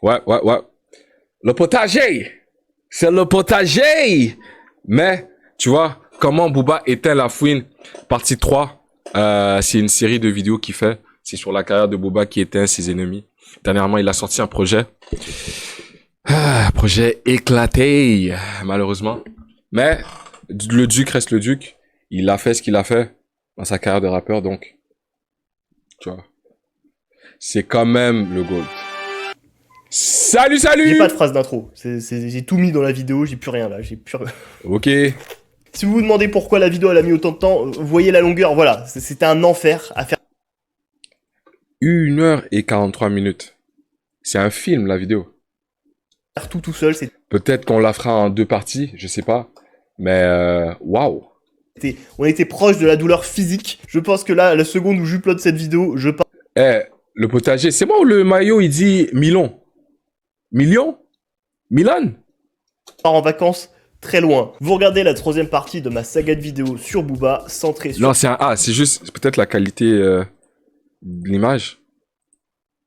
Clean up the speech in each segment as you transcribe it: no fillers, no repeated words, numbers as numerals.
Ouais. Le potager! C'est le potager! Mais, tu vois, comment Booba éteint la fouine, partie 3, c'est une série de vidéos qu'il fait. C'est sur la carrière de Booba qui éteint ses ennemis. Dernièrement, il a sorti un projet. Projet éclaté, malheureusement. Mais, le Duc reste le Duc. Il a fait ce qu'il a fait dans sa carrière de rappeur, donc, tu vois. C'est quand même le GOAT. Salut! J'ai pas de phrase d'intro. J'ai tout mis dans la vidéo, j'ai plus rien là. Ok. Si vous vous demandez pourquoi la vidéo elle a mis autant de temps, voyez la longueur, voilà. C'était un enfer à faire 1h43. C'est un film, la vidéo. tout seul. Peut-être qu'on la fera en 2 parties, je sais pas. Mais, waouh. On était proche de la douleur physique. Je pense que là, la seconde où j'upload cette vidéo, je pars Le potager, c'est moi où le maillot, il dit Milan? Milan? Milan? en vacances très loin. Vous regardez la 3e partie de ma saga de vidéos sur Booba, centrée sur... Non, c'est juste peut-être la qualité de l'image.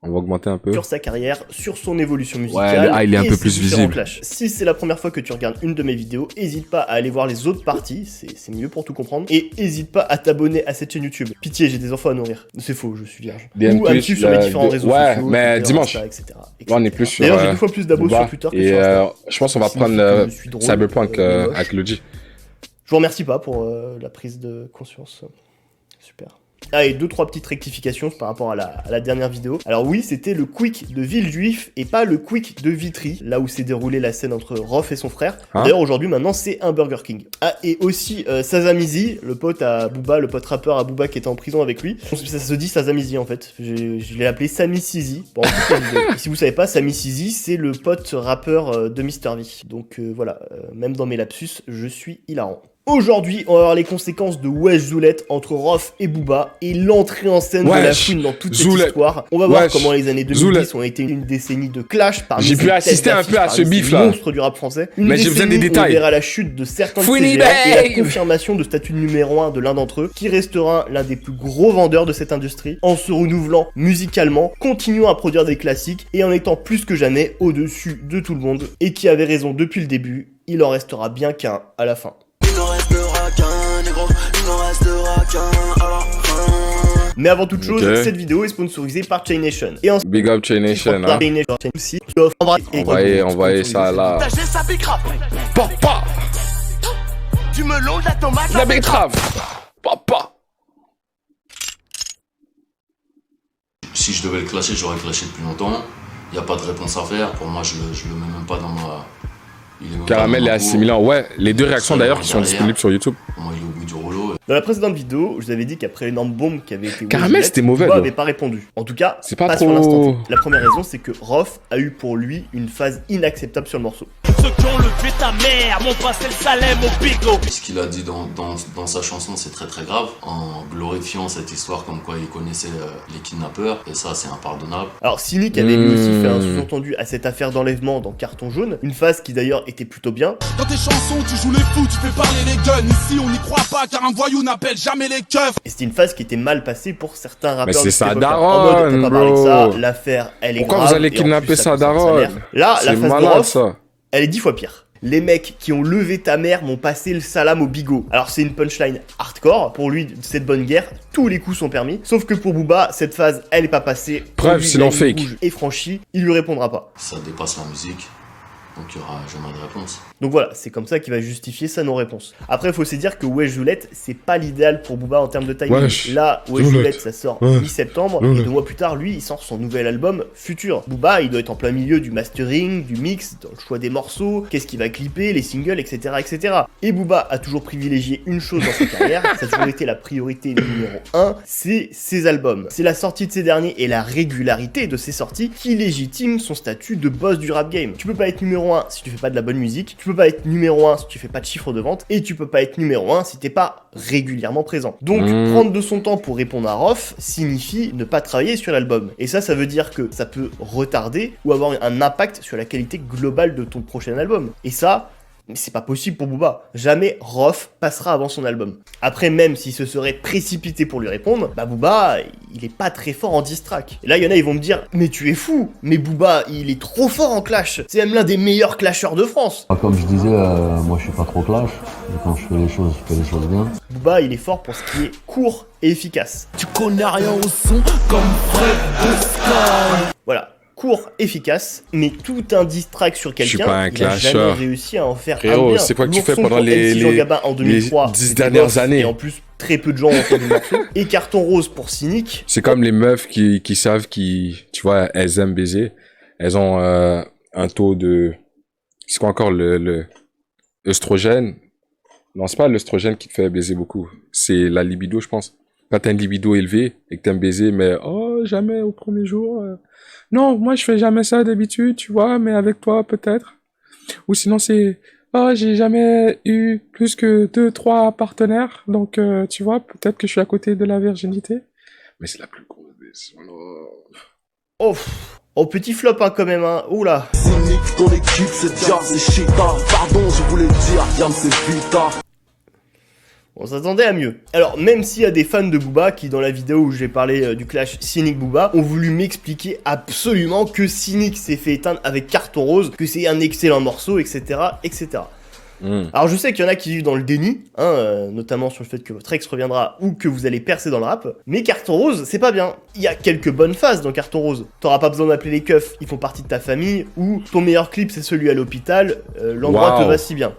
On va augmenter un peu. Sur sa carrière, sur son évolution musicale. Ouais, il est un et peu ses plus différents visible. clashs. Si c'est la première fois que tu regardes une de mes vidéos, n'hésite pas à aller voir les autres parties, c'est mieux pour tout comprendre. Et n'hésite pas à t'abonner à cette chaîne YouTube. Pitié, j'ai des enfants à nourrir. C'est faux, je suis vierge. Ou à me suivre sur mes différents réseaux sociaux. mais Twitter, dimanche. Insta, etc. Là, on est plus sur. D'ailleurs, j'ai 2 fois plus d'abos sur Twitter que sur Insta. Je pense qu'on va Signifie prendre que je suis drôle, Cyberpunk moche. avec Logi. Je vous remercie pas pour la prise de conscience. Super. Ah, et 2-3 petites rectifications par rapport à la dernière vidéo. Alors oui, c'était le quick de Villejuif et pas le quick de Vitry, là où s'est déroulée la scène entre Rof et son frère. D'ailleurs, aujourd'hui, maintenant, c'est un Burger King. Ah, et aussi Sazamizi, le pote à Booba, le pote rappeur à Booba qui était en prison avec lui. Ça se dit Sazamizi, en fait. Je l'ai appelé Sami Sizi pendant toute la vidéo. Et si vous savez pas, Sami Sizi, c'est le pote rappeur de Mr V. Donc voilà, même dans mes lapsus, je suis hilarant. Aujourd'hui, on va voir les conséquences de Wesh Zoulette entre Rof et Booba et l'entrée en scène de la fouine dans toute cette histoire. On va voir comment les années 2010 ont été une décennie de clash parmi J'ai pu assister un peu à ce bif là. Monstre du rap français. Mais j'ai besoin des détails. On verra la chute de certains de ces géants et la confirmation de statut numéro 1 de l'un d'entre eux, qui restera l'un des plus gros vendeurs de cette industrie, en se renouvelant musicalement, continuant à produire des classiques et en étant plus que jamais au-dessus de tout le monde, et qui avait raison depuis le début, il en restera bien qu'un à la fin. Mais avant toute chose, cette vidéo est sponsorisée par Chain Nation. Et ensuite, Big up Chain Nation, hein. Aussi, envoyez ça là. Papa! Du melon, de la tomate, La betterave! Papa! Si je devais le clasher, j'aurais clashé depuis longtemps. Il n'y a pas de réponse à faire. Pour moi, je le mets même pas dans ma... Caramel et assimilant. Ouais, les 2 réactions d'ailleurs qui sont disponibles sur YouTube. Pour moi, il est au bout du rouleau. Dans la précédente vidéo, je vous avais dit qu'après l'énorme bombe qui avait été Caramel, c'était mauvais. Booba avait pas répondu. En tout cas, c'est pas sur trop... l'instant T. La première raison, c'est que Rof a eu pour lui une phase inacceptable sur le morceau. Ceux qui ont levé ta mère, mon passé le Salem au bigot. Ce qu'il a dit dans sa chanson, c'est très très grave, en glorifiant cette histoire comme quoi il connaissait les kidnappeurs, et ça c'est impardonnable. Alors Cynic avait lui aussi fait un sous-entendu à cette affaire d'enlèvement dans Carton Jaune, une phase qui d'ailleurs était plutôt bien. Dans tes chansons, tu joues les fous, tu fais parler les guns. Ici, on n'y croit pas, car un voyou n'appelle jamais les keufs. Et c'était une phase qui était mal passée pour certains rappeurs. Mais c'est sa en daronne, mode, t'as pas parlé de ça, l'affaire, elle est grave. Pourquoi vous allez kidnapper sa daronne? Là, la phase de malade, Rof, ça. elle est 10 fois pire. Les mecs qui ont levé ta mère m'ont passé le salam au bigot. Alors c'est une punchline hardcore, pour lui cette bonne guerre, tous les coups sont permis. Sauf que pour Booba, cette phase elle est pas passée. Preuve, sinon fake. Et franchi, il lui répondra pas. Ça dépasse la musique, donc il y aura jamais de réponse. Donc voilà, c'est comme ça qu'il va justifier sa non-réponse. Après, il faut se dire que Wesh Zoulette, c'est pas l'idéal pour Booba en termes de timing. Wesh Là, Wesh Zoulette, ça sort Ouais. mi-septembre, et 2 mois plus tard, lui, il sort son nouvel album Futur. Booba, il doit être en plein milieu du mastering, du mix, dans le choix des morceaux, qu'est-ce qu'il va clipper, les singles, etc., etc. Et Booba a toujours privilégié une chose dans sa carrière, ça a toujours été la priorité numéro 1, c'est ses albums. C'est la sortie de ces derniers et la régularité de ces sorties qui légitime son statut de boss du rap game. Tu peux pas être numéro 1 si tu fais pas de la bonne musique, tu peux pas être numéro 1 si tu fais pas de chiffre de vente, et tu peux pas être numéro 1 si t'es pas régulièrement présent. Donc prendre de son temps pour répondre à Rof signifie ne pas travailler sur l'album. Et ça veut dire que ça peut retarder ou avoir un impact sur la qualité globale de ton prochain album. Et ça, Mais c'est pas possible pour Booba. Jamais Rof passera avant son album. Après, même s'il se serait précipité pour lui répondre, bah Booba, il est pas très fort en diss track. Et là, il y en a, ils vont me dire, mais tu es fou, mais Booba, il est trop fort en clash. C'est même l'un des meilleurs clasheurs de France. Comme je disais, moi je suis pas trop clash, mais quand je fais les choses bien. Booba, il est fort pour ce qui est court et efficace. Tu connais rien au son comme Fred Oscar. Voilà. Court, efficace, mais tout un diss track sur Je suis quelqu'un, pas un il a jamais clasheur. réussi à en faire un Frérot, bien. c'est quoi que tu fais L'ourson pendant pour les- MC Jean Gabin en 2003, 10 c'était dernières bof, années. Et en plus, très peu de gens ont entendu le morceau. Et Carton Rose pour Cynic. C'est comme les meufs qui savent tu vois, elles aiment baiser. Elles ont un taux de... C'est quoi encore le œstrogène? Non, c'est pas l'œstrogène qui te fait baiser beaucoup. C'est la libido, je pense. Quand t'as une libido élevée et que t'aimes baiser, mais oh, jamais au premier jour. Non, moi je fais jamais ça d'habitude, tu vois, mais avec toi peut-être. Ou sinon c'est... Oh, j'ai jamais eu plus que 2-3 partenaires, donc tu vois, peut-être que je suis à côté de la virginité. Mais c'est la plus grosse baisse. Oh, oh, petit flop hein, quand même, hein. Oula. Cynique, ton équipe c'est Diam, c'est Chita. Pardon, je voulais dire Diam, c'est Vita. On s'attendait à mieux. Alors, même s'il y a des fans de Booba qui, dans la vidéo où j'ai parlé du clash Cynic-Booba, ont voulu m'expliquer absolument que Cynic s'est fait éteindre avec Carton Rose, que c'est un excellent morceau, etc., etc. Alors, je sais qu'il y en a qui vivent dans le déni, hein, notamment sur le fait que votre ex reviendra ou que vous allez percer dans le rap, mais Carton Rose, c'est pas bien. Il y a quelques bonnes phases dans Carton Rose. T'auras pas besoin d'appeler les keufs, ils font partie de ta famille, ou ton meilleur clip c'est celui à l'hôpital, l'endroit Wow. te va si bien.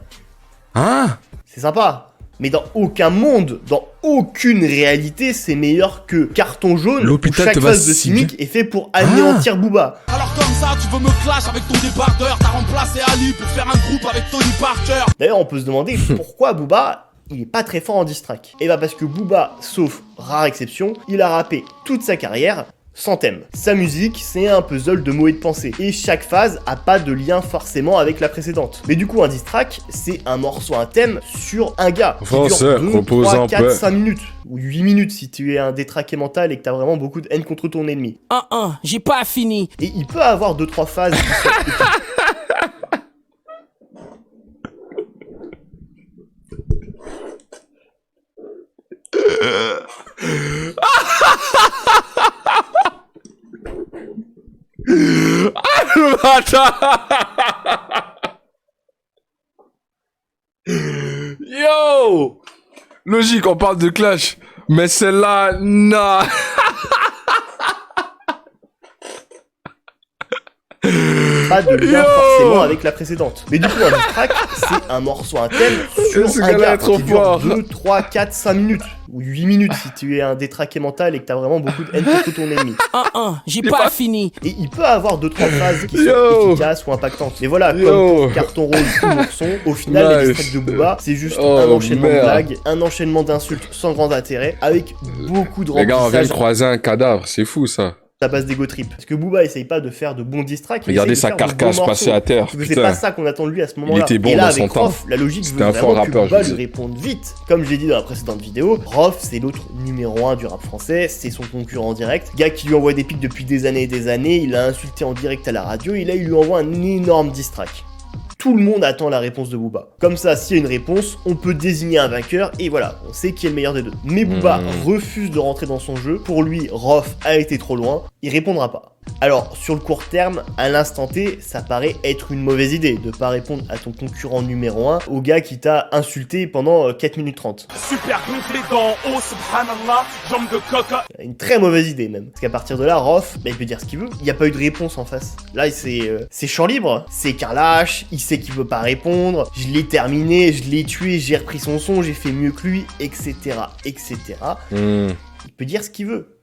Hein? C'est sympa. Mais dans aucun monde, dans aucune réalité, c'est meilleur que Carton Jaune, où L'hôpital chaque te va phase de si Cynic est fait pour anéantir Booba. Alors comme ça, tu veux me clash avec ton débardeur. T'as remplacé Ali pour faire un groupe avec Tony Parker. D'ailleurs, on peut se demander pourquoi Booba, il est pas très fort en diss track. Et bah parce que Booba, sauf rare exception, il a rappé toute sa carrière sans thème. Sa musique, c'est un puzzle de mots et de pensées, et chaque phase a pas de lien forcément avec la précédente. Mais du coup, un diss track, c'est un morceau, un thème sur un gars. Qui Français, dure 2, repose 3, en 4, paix. 5 minutes, ou 8 minutes si tu es un détraqué mental et que t'as vraiment beaucoup de haine contre ton ennemi. J'ai pas fini. Et il peut avoir 2-3 phases qui sont Yo! Logique, on parle de clash. Mais celle-là, non. pas de lien Yo forcément avec la précédente. Mais du coup, un diss track, c'est un morceau, un thème sur Ce un gars-là gars est trop qui dure fort. 2, 3, 4, 5 minutes. Ou 8 minutes si tu es un détraqué mental et que t'as vraiment beaucoup de haine contre ton ennemi. J'ai pas fini. Et il peut avoir 2-3 phases qui sont Yo efficaces ou impactantes. Mais voilà, Yo comme pour Carton Rose ou Morson, au final, les Nice. diss tracks de Booba, c'est juste Oh, un enchaînement de merde. blagues, un enchaînement d'insultes sans grand intérêt, avec beaucoup de Les gars, on vient de remplissage croiser un cadavre. C'est fou, ça. à base d'ego trip. Parce que Booba essaye pas de faire de bons diss tracks, il Regardez essaye sa de faire de carcasse bons passer morceaux. à terre. Parce que c'est Putain. pas ça qu'on attend de lui à ce moment-là. était bon et là, dans avec son temps. Rof, la logique C'était veut un fort vraiment que rappeur, Booba je lui vous dis. réponde vite. Comme je l'ai dit dans la précédente vidéo, Rof, c'est l'autre numéro 1 du rap français, c'est son concurrent direct. Gars qui lui envoie des pics depuis des années et des années, il l'a insulté en direct à la radio, et là il lui envoie un énorme diss track. Tout le monde attend la réponse de Booba. Comme ça, s'il y a une réponse, on peut désigner un vainqueur, et voilà, on sait qui est le meilleur des deux. Mais Booba refuse de rentrer dans son jeu. Pour lui, Rof a été trop loin, il répondra pas. Alors, sur le court terme, à l'instant T, ça paraît être une mauvaise idée de pas répondre à ton concurrent numéro 1, au gars qui t'a insulté pendant 4 minutes 30. Super gonflé d'en haut, subhanallah, jambe de coca. Une très mauvaise idée même. Parce qu'à partir de là, Rof, bah, il peut dire ce qu'il veut. Il n'y a pas eu de réponse en face. Là, c'est champ libre. C'est Carlash, il sait qu'il veut pas répondre. Je l'ai terminé, je l'ai tué, j'ai repris son son, j'ai fait mieux que lui, etc. etc. Il peut dire ce qu'il veut.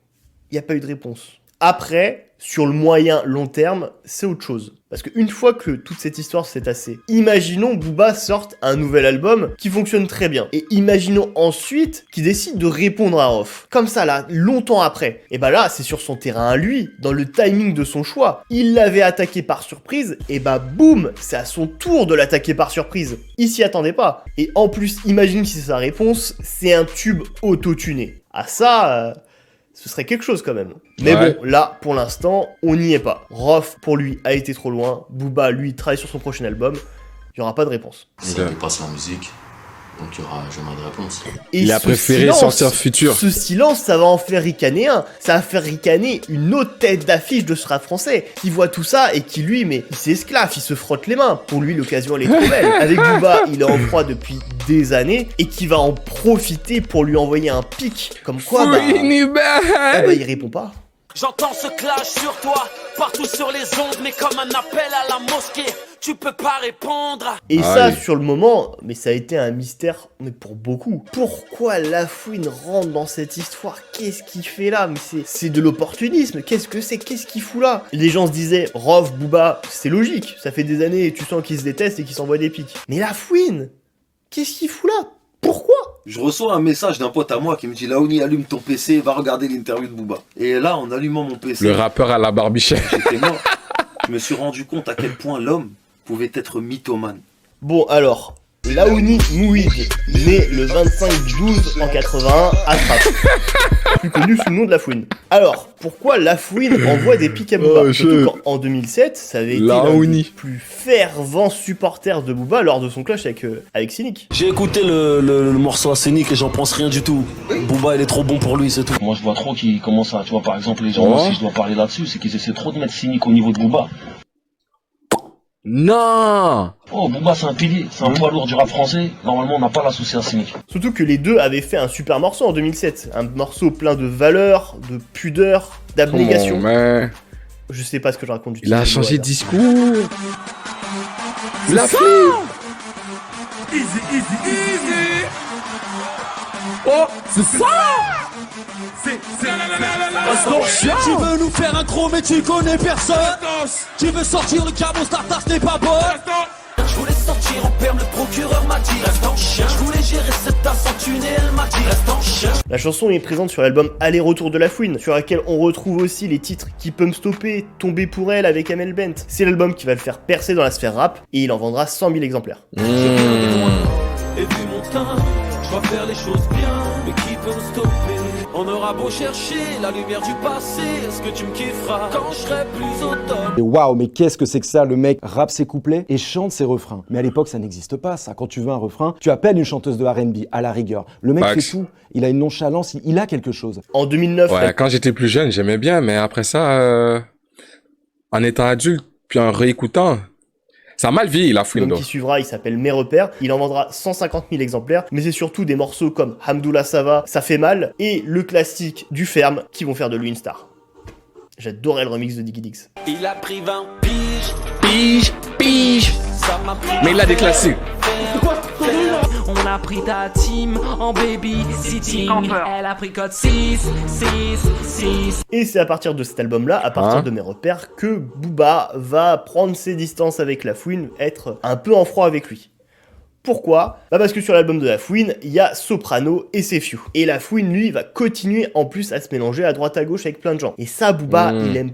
Il n'y a pas eu de réponse. Après, sur le moyen long terme, c'est autre chose. Parce qu'une fois que toute cette histoire s'est tassée, imaginons Booba sorte un nouvel album qui fonctionne très bien. Et imaginons ensuite qu'il décide de répondre à Rof. Comme ça là, longtemps après. Et bah là, c'est sur son terrain à lui, dans le timing de son choix. Il l'avait attaqué par surprise, et bah boum, c'est à son tour de l'attaquer par surprise. Il s'y attendait pas. Et en plus, imagine si sa réponse, c'est un tube auto-tuné. Ah ça... ce serait quelque chose quand même. Mais Ouais. bon, là, pour l'instant, on n'y est pas. Rof, pour lui, a été trop loin. Booba, lui, travaille sur son prochain album. il n'y aura pas de réponse. Ça Ok. dépasse la musique, donc il y aura jamais de réponse. Et Il a ce préféré silence, sortir Futur. Ce silence, ça va en faire ricaner un. Ça va faire ricaner une autre tête d'affiche de ce rap français qui voit tout ça et qui lui, mais il s'esclaffe, il se frotte les mains. Pour lui, l'occasion elle est trop belle. Avec Booba, il est en froid depuis des années et qui va en profiter pour lui envoyer un pic. Comme quoi, il répond pas. J'entends ce clash sur toi, partout sur les ondes, mais comme un appel à la mosquée, tu peux pas répondre. Et ça, Aïe. sur le moment, mais ça a été un mystère, mais pour beaucoup. Pourquoi Lafouine rentre dans cette histoire? Qu'est-ce qu'il fait là? Mais c'est de l'opportunisme. Qu'est-ce que c'est? Qu'est-ce qu'il fout là? Les gens se disaient, Rof, Booba, c'est logique. Ça fait des années, tu sens qu'ils se détestent et qu'ils s'envoient des pics. Mais Lafouine, qu'est-ce qu'il fout là? Pourquoi? Je reçois un message d'un pote à moi qui me dit Laouni, allume ton PC, va regarder l'interview de Booba. Et là, en allumant mon PC, Le rappeur à la barbichette. j'étais mort. Je me suis rendu compte à quel point l'homme pouvait être mythomane. Bon, alors, Laouni Mouid, né le 25/12 en 81 à Trappes, plus connu sous le nom de Lafouine. Alors, pourquoi Lafouine envoie des pics à Booba? Oh, Surtout qu'en 2007, ça avait été l'un Laouni. des plus fervents supporters de Booba lors de son clash avec Cynic. J'ai écouté le morceau à Scénic et j'en pense rien du tout. Booba il est trop bon pour lui, c'est tout. Moi je vois trop qu'ils commencent à, tu vois par exemple les gens, Oh. si je dois parler là-dessus, c'est qu'ils essaient trop de mettre Scénic au niveau de Booba. Non. Oh Booba c'est un pilier, c'est un poids lourd du rap français, normalement on n'a pas l'associé à Scénic. Surtout que les deux avaient fait un super morceau en 2007. Un morceau plein de valeur, de pudeur, d'abnégation. Mais Je sais pas ce que je raconte du il a titre de changé de Booba, discours. Il a fait. Tu veux nous faire un gros mais tu connais personne. Tu veux sortir le cabot, ta tasse n'est pas bonne. Je voulais sortir en perme, le procureur m'a dit reste en chien. Je voulais gérer cette tasse en tunnel, elle m'a dit reste en chien. La chanson est présente sur l'album Aller-retour de Lafouine, sur laquelle on retrouve aussi les titres Qui peut me stopper, Tomber pour elle avec Amel Bent. C'est l'album qui va le faire percer dans la sphère rap et il en vendra 100 000 exemplaires. Et vu mon teint, je dois faire les choses bien, mais qui peut me stopper? On aura beau chercher la lumière du passé, est-ce que tu me kifferas quand je serai plus automne? Et waouh, mais qu'est-ce que c'est que ça? Le mec rappe ses couplets et chante ses refrains. Mais à l'époque, ça n'existe pas, ça. Quand tu veux un refrain, tu appelles une chanteuse de R&B, à la rigueur. Le mec Max. fait tout. Il a une nonchalance, il a quelque chose. En 2009, Ouais, quand j'étais plus jeune, j'aimais bien, mais après ça, en étant adulte, puis en réécoutant, ça a mal vieilli, Lafouine. l'album donc. qui suivra, il s'appelle Mes repères. Il en vendra 150 000 exemplaires, mais c'est surtout des morceaux comme Hamdoullah Sava, Ça fait mal, et le classique du Ferme qui vont faire de lui une star. J'adorais le remix de Diggy Dix. Il a pris 20 piges, Pige. ça m'a pris. Mais il a des classiques. On a pris ta team en babysitting. Elle a pris code 6. Et c'est à partir de cet album-là, à partir Hein de Mes repères, que Booba va prendre ses distances avec Lafouine, être un peu en froid avec lui. Pourquoi? Bah parce que sur l'album de Lafouine, il y a Soprano et C'est Few. Et Lafouine, lui, va continuer en plus à se mélanger à droite à gauche avec plein de gens. Et ça, Booba, il aime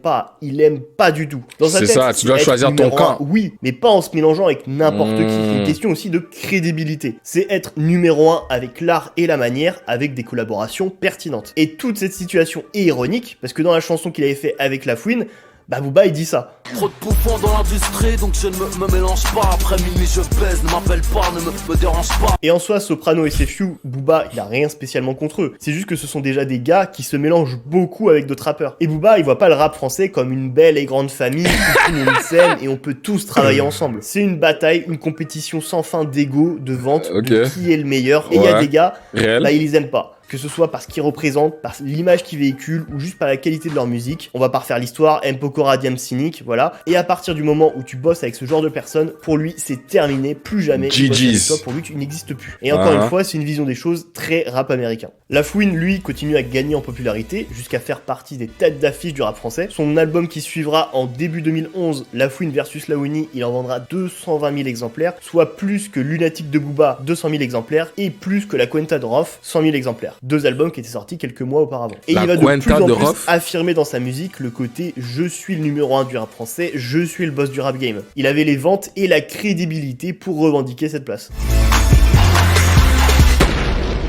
pas du tout. Dans sa C'est tête, ça, tu dois être choisir ton numéro camp. 1, oui, mais pas en se mélangeant avec n'importe qui. C'est une question aussi de crédibilité. C'est être numéro 1 avec l'art et la manière, avec des collaborations pertinentes. Et toute cette situation est ironique, parce que dans la chanson qu'il avait fait avec Lafouine, bah Booba il dit ça. Trop de bouffons dans l'industrie, donc je ne me mélange pas. Après minuit je baise, ne m'appelle pas, ne me dérange pas. Et en soi, Soprano et C'est Few, Booba, il a rien spécialement contre eux. C'est juste que ce sont déjà des gars qui se mélangent beaucoup avec d'autres rappeurs. Et Booba, il voit pas le rap français comme une belle et grande famille où tout le monde s'aime et on peut tous travailler ensemble. C'est une bataille, une compétition sans fin d'ego, de vente, de Ok. qui est le meilleur. Et il y a Ouais. des gars, Réel. bah ils les aiment pas. Que ce soit parce qu'ils représentent, par l'image qu'ils véhiculent ou juste par la qualité de leur musique. On va pas refaire l'histoire, M. Pokora, Diam Cynic, voilà. Et à partir du moment où tu bosses avec ce genre de personnes, pour lui c'est terminé, plus jamais. il bosse avec GG's. toi, pour lui tu n'existes plus. Et encore une fois, c'est une vision des choses très rap américain. Lafouine, lui, continue à gagner en popularité jusqu'à faire partie des têtes d'affiche du rap français. Son album qui suivra en début 2011, Lafouine vs Laouni, il en vendra 220 000 exemplaires, soit plus que Lunatic de Booba, 200 000 exemplaires, et plus que La Cuenta de Rof, 100 000 exemplaires. Deux albums qui étaient sortis quelques mois auparavant. Et La il va de Cuenta plus en de plus Rof. affirmer dans sa musique le côté je suis le numéro 1 du rap français, je suis le boss du rap game. Il avait les ventes et la crédibilité pour revendiquer cette place.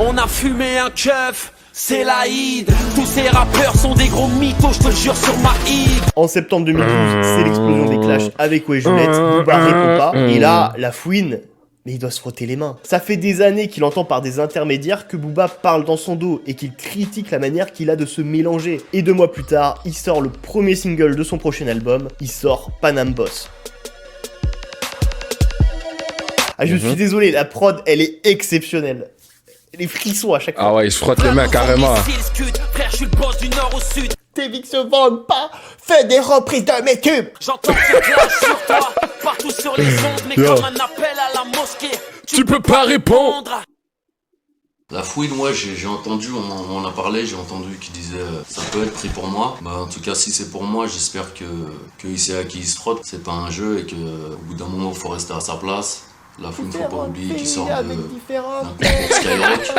On a fumé un keuf, c'est l'Aïd. Tous ces rappeurs sont des gros mythos, je te le jure sur ma hide. En septembre 2012, c'est l'explosion des clashs avec Wesh Juliette, Booba répond pas, et là, la fouine, mais il doit se frotter les mains. Ça fait des années qu'il entend par des intermédiaires que Booba parle dans son dos et qu'il critique la manière qu'il a de se mélanger. Et 2 mois plus tard, il sort le premier single de son prochain album, il sort Panam Boss. Ah, je suis désolé, la prod, elle est exceptionnelle. Les frissons à chaque fois. Ah ouais, il se frotte les mains carrément. Frère, je suis le boss du nord au sud. Tes vies se vendent pas, fais des reprises de mes tubes. J'entends ce clash sur toi, partout sur les ondes, mais comme un appel à la mosquée. Tu peux pas répondre. La fouine, ouais, j'ai entendu, on en a parlé, j'ai entendu qu'il disait ça peut être pris pour moi. Bah, en tout cas, si c'est pour moi, j'espère qu'il sait à qui il se frotte. C'est pas un jeu et qu'au bout d'un moment, il faut rester à sa place. La fouine, faut pas oublier qu'il sort d'un concours Skyrock.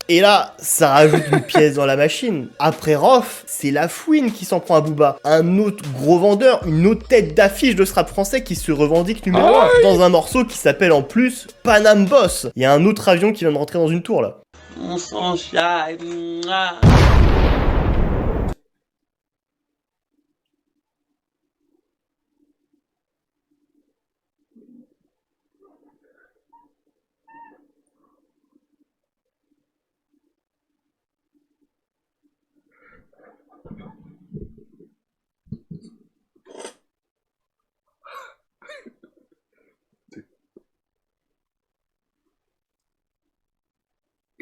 Et là, ça rajoute une pièce dans la machine. Après Rof, c'est la fouine qui s'en prend à Booba. Un autre gros vendeur, une autre tête d'affiche de ce rap français qui se revendique numéro 1 dans un morceau qui s'appelle en plus Panam Boss. Il y a un autre avion qui vient de rentrer dans une tour là. On s'enchaîne.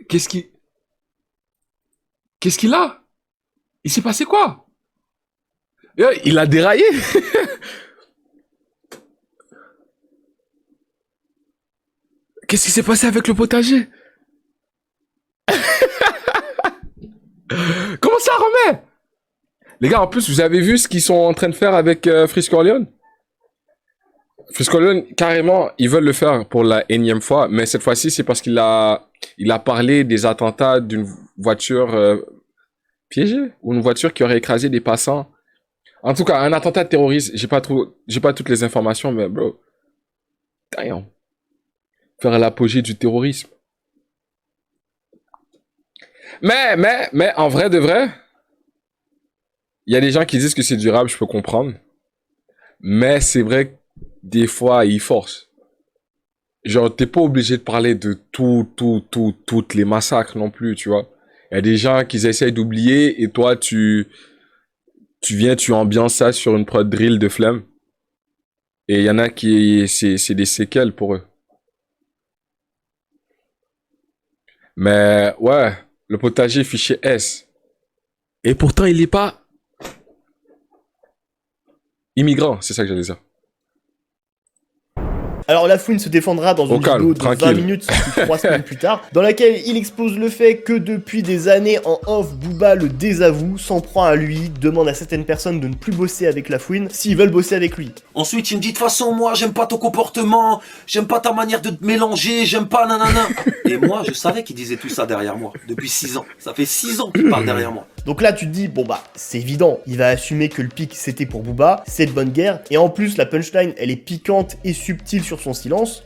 Qu'est-ce qu'il a? Il s'est passé quoi? Il a déraillé. Qu'est-ce qui s'est passé avec le potager? Comment ça remet? Les gars, en plus, vous avez vu ce qu'ils sont en train de faire avec Frisk Orleans? Frisk Orleans, carrément, ils veulent le faire pour la énième fois, mais cette fois-ci, c'est parce qu'il a parlé des attentats d'une voiture piégée, ou une voiture qui aurait écrasé des passants. En tout cas, un attentat terroriste, j'ai pas toutes les informations, mais bro, damn. Faire l'apogée du terrorisme. Mais, en vrai de vrai, il y a des gens qui disent que c'est durable, je peux comprendre. Mais c'est vrai que des fois, ils forcent. Genre, t'es pas obligé de parler de toutes les massacres non plus, tu vois. Il y a des gens qui essayent d'oublier et toi, tu ambiances ça sur une prod drill de flemme. Et il y en a qui, c'est des séquelles pour eux. Mais, ouais, le potager fichier S. Et pourtant, il est pas immigrant, c'est ça que j'allais dire. Alors la fouine se défendra dans une vidéo de 20 minutes sortie 3 semaines plus tard, dans laquelle il expose le fait que depuis des années en off, Booba le désavoue, s'en prend à lui, demande à certaines personnes de ne plus bosser avec la fouine s'ils veulent bosser avec lui. Ensuite, il me dit de toute façon, moi, j'aime pas ton comportement, j'aime pas ta manière de te mélanger, j'aime pas nanana. Et moi, je savais qu'il disait tout ça derrière moi, depuis 6 ans. Ça fait 6 ans qu'il parle derrière moi. Donc là, tu te dis, bon bah, c'est évident, il va assumer que le pic c'était pour Booba, c'est de bonne guerre, et en plus, la punchline, elle est piquante et subtile sur son silence.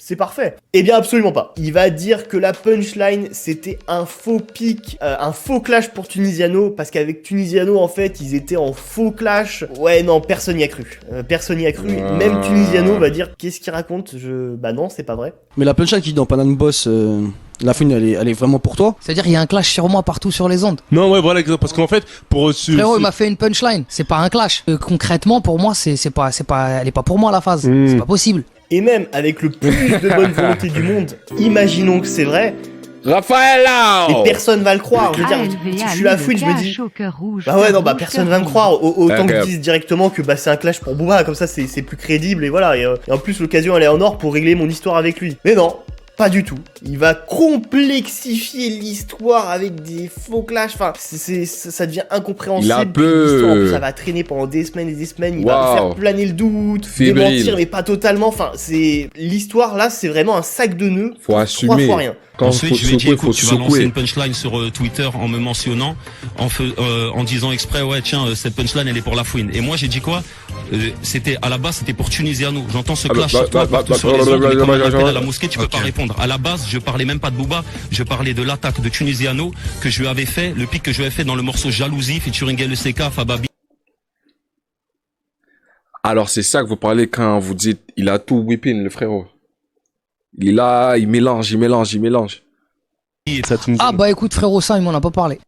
C'est parfait. Eh bien absolument pas. Il va dire que la punchline c'était un faux pic, un faux clash pour Tunisiano, parce qu'avec Tunisiano en fait ils étaient en faux clash. Ouais non, personne n'y a cru. Personne n'y a cru. Même Tunisiano va dire qu'est-ce qu'il raconte. Bah non, c'est pas vrai. Mais la punchline qui dit dans Panam Boss, la fouine elle est vraiment pour toi. C'est-à-dire il y a un clash sur moi partout sur les ondes. Non ouais voilà, parce qu'en fait pour frérot il m'a fait une punchline, c'est pas un clash. Concrètement pour moi c'est pas elle est pas pour moi la phase. C'est pas possible. Et même avec le plus de bonne volonté du monde, imaginons que c'est vrai. Raphaël, et personne va le croire. Je veux dire, je suis la fouine, je me dis. Bah ouais, non, bah personne va me croire. Autant que je dise directement que bah c'est un clash pour Booba, comme ça c'est plus crédible et voilà. Et en plus, l'occasion elle est en or pour régler mon histoire avec lui. Mais non. Pas du tout. Il va complexifier l'histoire avec des faux clashs. Enfin, ça devient incompréhensible. L'histoire, ça va traîner pendant des semaines et des semaines. Il va faire planer le doute, démentir, mais pas totalement. Enfin, l'histoire là, c'est vraiment un sac de nœuds. Faut assumer. 3 fois rien. Ensuite, je lui ai dit, écoute, tu vas lancer une punchline sur Twitter en me mentionnant, en disant exprès, ouais, tiens, cette punchline, elle est pour la fouine. Et moi, j'ai dit quoi? C'était à la base, c'était pour Tunisiano. J'entends ce clash sur toi, partout sur les ondes, mais quand on m'appelle à la mosquée, tu peux pas répondre. À la base, je parlais même pas de Booba, je parlais de l'attaque de Tunisiano que je lui avais fait, le pic que je lui avais fait dans le morceau Jalousie, featuring LCK, Fababi. Alors, c'est ça que vous parlez quand vous dites, il a tout whipping, le frérot. Il est là, il mélange. Ah bah écoute frérot, ça il m'en a pas parlé.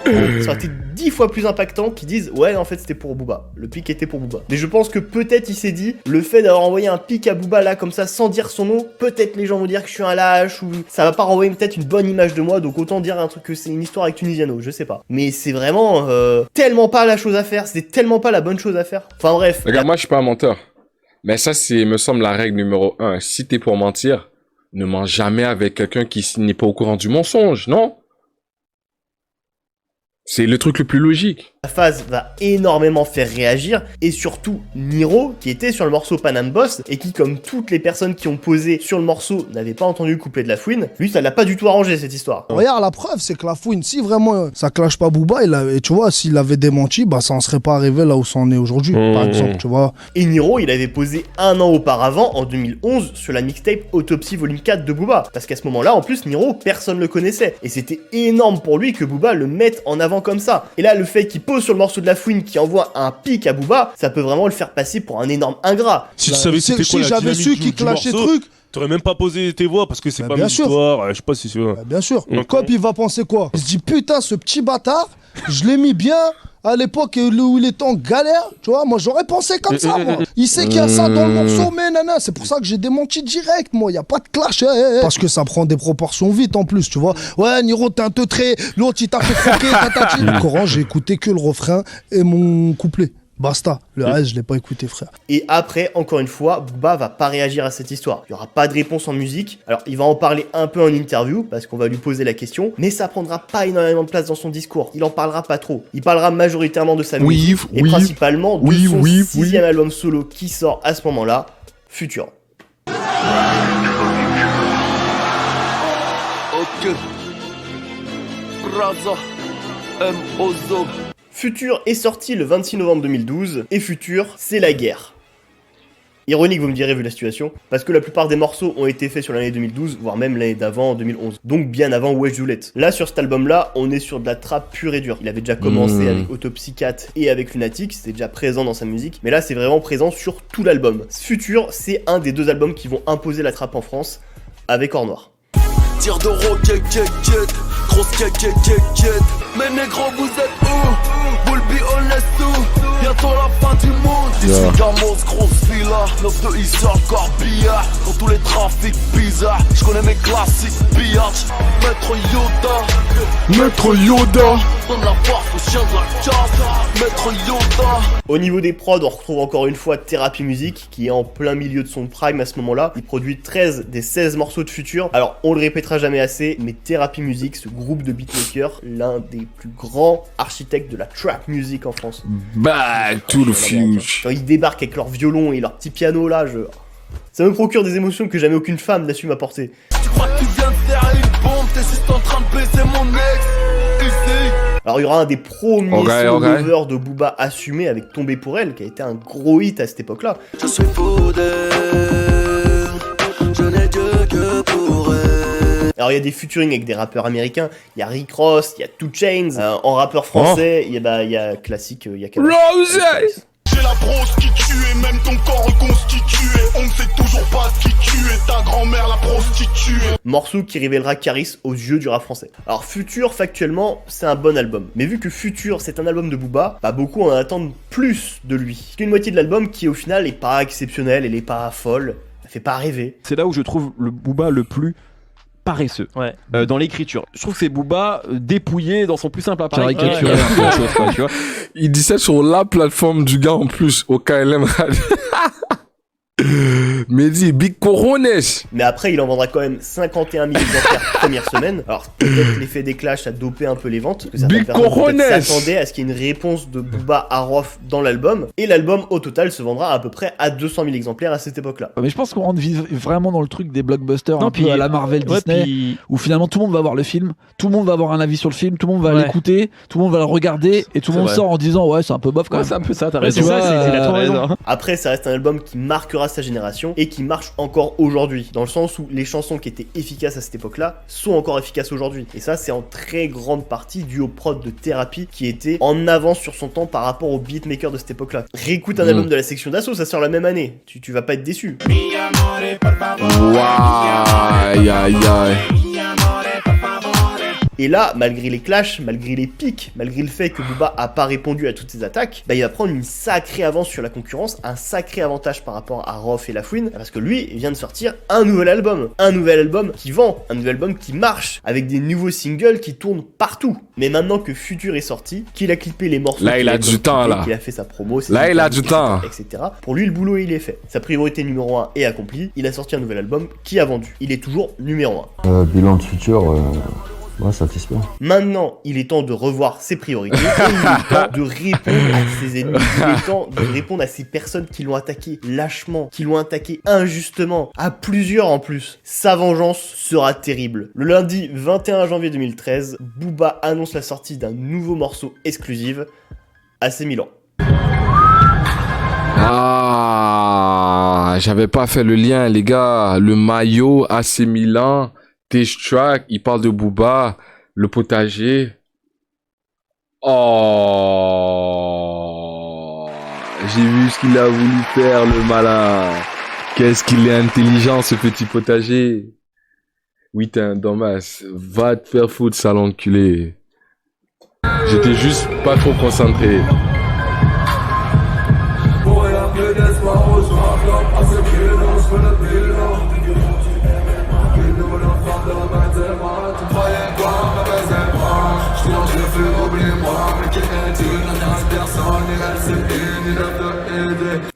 Ça aurait été 10 fois plus impactant qu'ils disent ouais en fait c'était pour Booba, le pic était pour Booba. Mais je pense que peut-être il s'est dit, le fait d'avoir envoyé un pic à Booba là comme ça sans dire son nom, peut-être les gens vont dire que je suis un lâche ou ça va pas renvoyer peut-être une bonne image de moi, donc autant dire un truc que c'est une histoire avec Tunisiano, je sais pas. Mais c'est vraiment tellement pas la chose à faire, c'était tellement pas la bonne chose à faire. Enfin bref. Regarde, moi je suis pas un menteur. Mais ça c'est, me semble, la règle numéro 1. Si t'es pour mentir, ne mens jamais avec quelqu'un qui n'est pas au courant du mensonge, non? C'est le truc le plus logique. La phase va énormément faire réagir, et surtout Niro, qui était sur le morceau Panam Boss, et qui, comme toutes les personnes qui ont posé sur le morceau, n'avait pas entendu le couplet de La Fouine, lui ça l'a pas du tout arrangé cette histoire. Regarde, la preuve c'est que La Fouine, si vraiment ça clash pas Booba, et tu vois, s'il avait démenti, bah ça en serait pas arrivé là où ça en est aujourd'hui, par exemple, tu vois. Et Niro, il avait posé un an auparavant, en 2011, sur la mixtape Autopsy Volume 4 de Booba, parce qu'à ce moment-là, en plus, Niro, personne le connaissait, et c'était énorme pour lui que Booba le mette en avant comme ça. Et là, le fait qu'il pose sur le morceau de La Fouine qui envoie un pic à Booba, ça peut vraiment le faire passer pour un énorme ingrat. Si tu savais c'était quoi la j'avais su qu'il clashait truc, t'aurais même pas posé tes voix parce que c'est pas une histoire, je sais pas si c'est... bien sûr. Cop, il va penser quoi? Il se dit putain, ce petit bâtard, je l'ai mis bien à l'époque où il était en galère, tu vois, moi j'aurais pensé comme ça, moi. Il sait qu'il y a ça dans le morceau, mais nana, c'est pour ça que j'ai démenti direct, moi, y a pas de clash, Parce que ça prend des proportions vite en plus, tu vois. Ouais, Niro, t'es un teutré, l'autre il t'a fait croquer, tatati. Le Coran, j'ai écouté que le refrain et mon couplet. Basta, le reste je l'ai pas écouté frère. Et après, encore une fois, Booba va pas réagir à cette histoire. Il y aura pas de réponse en musique. Alors il va en parler un peu en interview, parce qu'on va lui poser la question, mais ça prendra pas énormément de place dans son discours. Il en parlera pas trop. Il parlera majoritairement de sa musique, et principalement de son sixième album solo qui sort à ce moment-là, Futur. Ok. Braza, M-Ozo. Futur est sorti le 26 novembre 2012, et Futur, c'est la guerre. Ironique, vous me direz, vu la situation, parce que la plupart des morceaux ont été faits sur l'année 2012, voire même l'année d'avant, en 2011. Donc bien avant Wesh Juliette. Là, sur cet album-là, on est sur de la trap pure et dure. Il avait déjà commencé avec Autopsy 4 et avec Lunatic, c'était déjà présent dans sa musique, mais là, c'est vraiment présent sur tout l'album. Futur, c'est un des deux albums qui vont imposer la trap en France, avec Or Noir. Tire de roquette, grosse quête. Mais négro, vous êtes où? Will be honest too. Bientôt la fin du monde. D'ici Gamos, grosse villa. 9 de ici encore billard. Dans tous les trafics bizarres. Je connais mes classiques billard. Maître Yoda. Donne la force au chien de la casse. Maître Yoda. Au niveau des prods, on retrouve encore une fois Thérapie Musique, qui est en plein milieu de son prime à ce moment-là. Il produit 13 des 16 morceaux de Futur. Alors, on le répétera jamais assez, mais Thérapie Musique, ce groupe de beatmakers, l'un des plus grands architectes de la trap music en France. Back to the future. Quand ils débarquent avec leur violon et leur petit piano là, ça me procure des émotions que jamais aucune femme n'a su m'apporter. Tu crois que tu viens de faire une bombe, t'es juste en train de baiser mon ex. Ici. Alors il y aura un des premiers covers de Booba assumé avec Tomber pour elle, qui a été un gros hit à cette époque-là. Je suis fou d'elle, je n'ai Dieu que pour elle. Alors il y a des featuring avec des rappeurs américains, il y a Rick Ross, il y a 2 Chainz, en rappeur français, il y a classique, il y a Rose. J'ai la brosse qui tue et même ton corps reconstitué. On ne sait toujours pas ce qui tue et ta grand-mère la prostituée. Morceau qui révélera Caris aux yeux du rap français. Alors Futur, factuellement, c'est un bon album. Mais vu que Futur, c'est un album de Booba, bah beaucoup en attendent plus de lui. Parce qu'une moitié de l'album qui au final est pas exceptionnelle, elle est pas folle, elle fait pas rêver. C'est là où je trouve le Booba le plus paresseux dans l'écriture. Je trouve que c'est Booba dépouillé dans son plus simple appareil. Tu vois. Il dit ça sur la plateforme du gars en plus, au KLM Radio. Mehdi, big corones. Mais après, il en vendra quand même 51 000 exemplaires première semaine. Alors, peut-être l'effet des clashs a dopé un peu les ventes. Que Big corones. s'attendaient à ce qu'il y ait une réponse de Booba à Rof dans l'album. Et l'album, au total, se vendra à peu près à 200 000 exemplaires à cette époque-là. Mais je pense qu'on rentre vraiment dans le truc des blockbusters Non, un puis peu à la Marvel Disney, puis- où finalement tout le monde va voir le film, tout le monde va avoir un avis sur le film, tout le monde va l'écouter, tout le monde va le regarder, et tout le monde sort en disant ouais c'est un peu bof quand même. C'est un peu ça, t'as Ouais, raison. tu vois, Il a trop raison. Après, ça reste un album qui marquera sa génération et qui marche encore aujourd'hui. Dans le sens où les chansons qui étaient efficaces à cette époque-là sont encore efficaces aujourd'hui. Et ça, c'est en très grande partie dû au prod de Thérapie qui était en avance sur son temps par rapport aux beatmakers de cette époque-là. Réécoute un album de la section d'assaut, ça sort la même année. Tu vas pas être déçu. Waouh, aïe aïe aïe. Et là, malgré les clashs, malgré les pics, malgré le fait que Booba a pas répondu à toutes ces attaques, bah il va prendre une sacrée avance sur la concurrence, un sacré avantage par rapport à Rof et La Fouine, parce que lui vient de sortir un nouvel album qui vend, un nouvel album qui marche, avec des nouveaux singles qui tournent partout. Mais maintenant que Futur est sorti, qu'il a clippé les morceaux, Là, il a du temps, là. qu'il a fait sa promo, Là, il a du temps. etc. Pour lui, le boulot il est fait. Sa priorité numéro 1 est accomplie. Il a sorti un nouvel album qui a vendu. Il est toujours numéro 1. Bilan de Futur, ouais, satisfait. Maintenant, il est temps de revoir ses priorités et il est temps de répondre à ses ennemis. Il est temps de répondre à ces personnes qui l'ont attaqué lâchement, qui l'ont attaqué injustement, à plusieurs en plus. Sa vengeance sera terrible. Le lundi 21 janvier 2013, Booba annonce la sortie d'un nouveau morceau exclusif, AC Milan. Ah, j'avais pas fait le lien, les gars. Le maillot, AC Milan, T-Track, il parle de Booba, le potager. Oh, j'ai vu ce qu'il a voulu faire, le malin. Qu'est-ce qu'il est intelligent, ce petit potager. Oui, t'es un dommage. Va te faire foutre, sale enculé. J'étais juste pas trop concentré.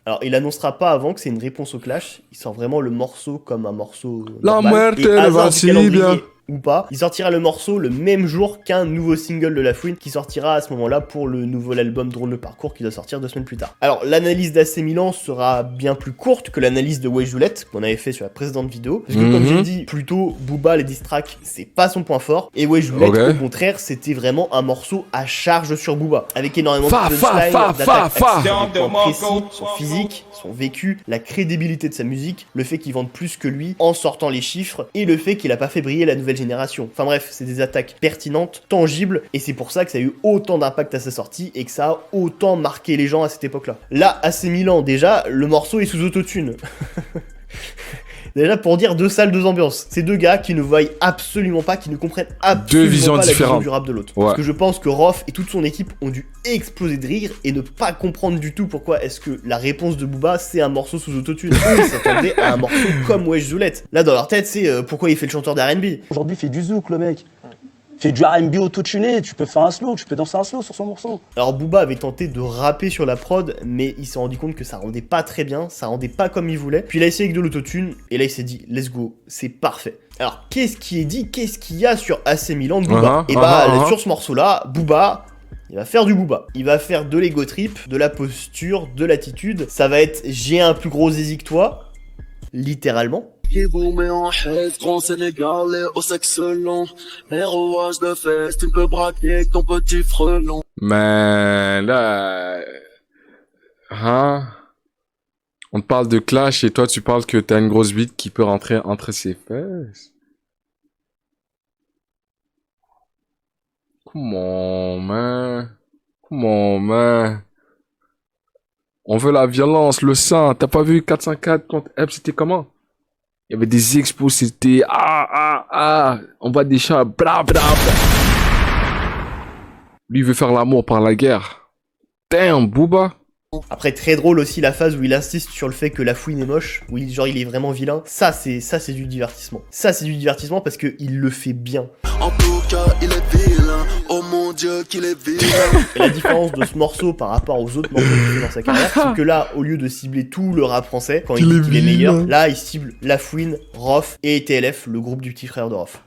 Alors, il annoncera pas avant que c'est une réponse au clash. Il sort vraiment le morceau comme un morceau. La normal. muerte, Et le hasard du calendrier Varsibia. ou pas, il sortira le morceau le même jour qu'un nouveau single de La Fouine qui sortira à ce moment-là pour le nouvel album Drôle de Parcours qui doit sortir 2 semaines plus tard. Alors, l'analyse d'AC Milan sera bien plus courte que l'analyse de Wesh Joulette qu'on avait fait sur la précédente vidéo. Parce que comme j'ai dit plus tôt, Booba, les diss tracks, c'est pas son point fort. Et Wesh Joulette, au contraire, c'était vraiment un morceau à charge sur Booba. Avec énormément de punchlines, d'attaques sur des points précis, son physique, son vécu, la crédibilité de sa musique, le fait qu'il vende plus que lui en sortant les chiffres, et le fait qu'il a pas fait briller la nouvelle génération. Enfin bref, c'est des attaques pertinentes, tangibles, et c'est pour ça que ça a eu autant d'impact à sa sortie, et que ça a autant marqué les gens à cette époque-là. Là, AC Milan, déjà, le morceau est sous autotune. Déjà pour dire 2 salles, 2 ambiances. C'est 2 gars qui ne voient absolument pas, qui ne comprennent absolument visions pas la différentes. vision du rap de l'autre. Ouais. Parce que je pense que Rof et toute son équipe ont dû exploser de rire et ne pas comprendre du tout pourquoi est-ce que la réponse de Booba c'est un morceau sous autotune. Eux ils s'attendaient à un morceau comme Wesh Joulette. Là dans leur tête c'est pourquoi il fait le chanteur d'R&B. Aujourd'hui, il fait du zouk, le mec. Il fait du R&B auto-tuné, tu peux faire un slow, tu peux danser un slow sur son morceau. Alors Booba avait tenté de rapper sur la prod, mais il s'est rendu compte que ça rendait pas très bien, ça rendait pas comme il voulait. Puis il a essayé avec de l'autotune, et là il s'est dit, let's go, c'est parfait. Alors qu'est-ce qui est dit, qu'est-ce qu'il y a sur AC Milan de Booba? Et bah sur ce morceau-là, Booba, il va faire du Booba. Il va faire de l'ego trip, de la posture, de l'attitude. Ça va être, j'ai un plus gros zizi que toi, littéralement. Qui vous met en haise, grand Sénégalais au sexe long. ROH de fesses, tu peux braquer avec ton petit frelon. Mais là, hein? On te parle de clash et toi tu parles que t'as une grosse bite qui peut rentrer entre ses fesses. Come on, man. Come on, man. On veut la violence, le sang. T'as pas vu 404 contre Ebb, c'était comment? Il y avait des expos, c'était on voit des chats, bla bla bla. Lui, il veut faire l'amour par la guerre. Damn, Booba. Après, très drôle aussi la phase où il insiste sur le fait que La Fouine est moche, où il est vraiment vilain. Ça c'est du divertissement. Ça c'est du divertissement parce que il le fait bien. En tout cas il est vilain. Oh mon Dieu qu'il est vilain. Et la différence de ce morceau par rapport aux autres morceaux qu'il fait dans sa carrière, c'est que là, au lieu de cibler tout le rap français, quand il dit qu'il est meilleur, là il cible La Fouine, Rof et TLF, le groupe du petit frère de Rof.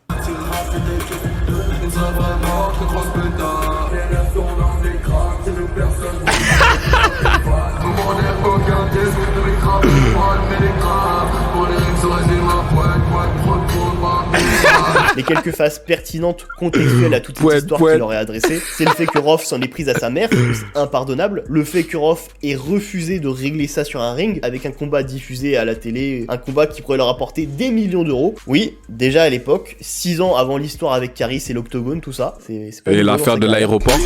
Les quelques phases pertinentes, contextuelles à toute cette histoire qu'il leur est adressée, c'est le fait que Rof s'en est prise à sa mère, c'est impardonnable. Le fait que Rof ait refusé de régler ça sur un ring, avec un combat diffusé à la télé, un combat qui pourrait leur apporter des millions d'euros. Oui, déjà à l'époque, 6 ans avant l'histoire avec Caris et l'Octogone, tout ça. C'est pas et l'affaire de l'aéroport.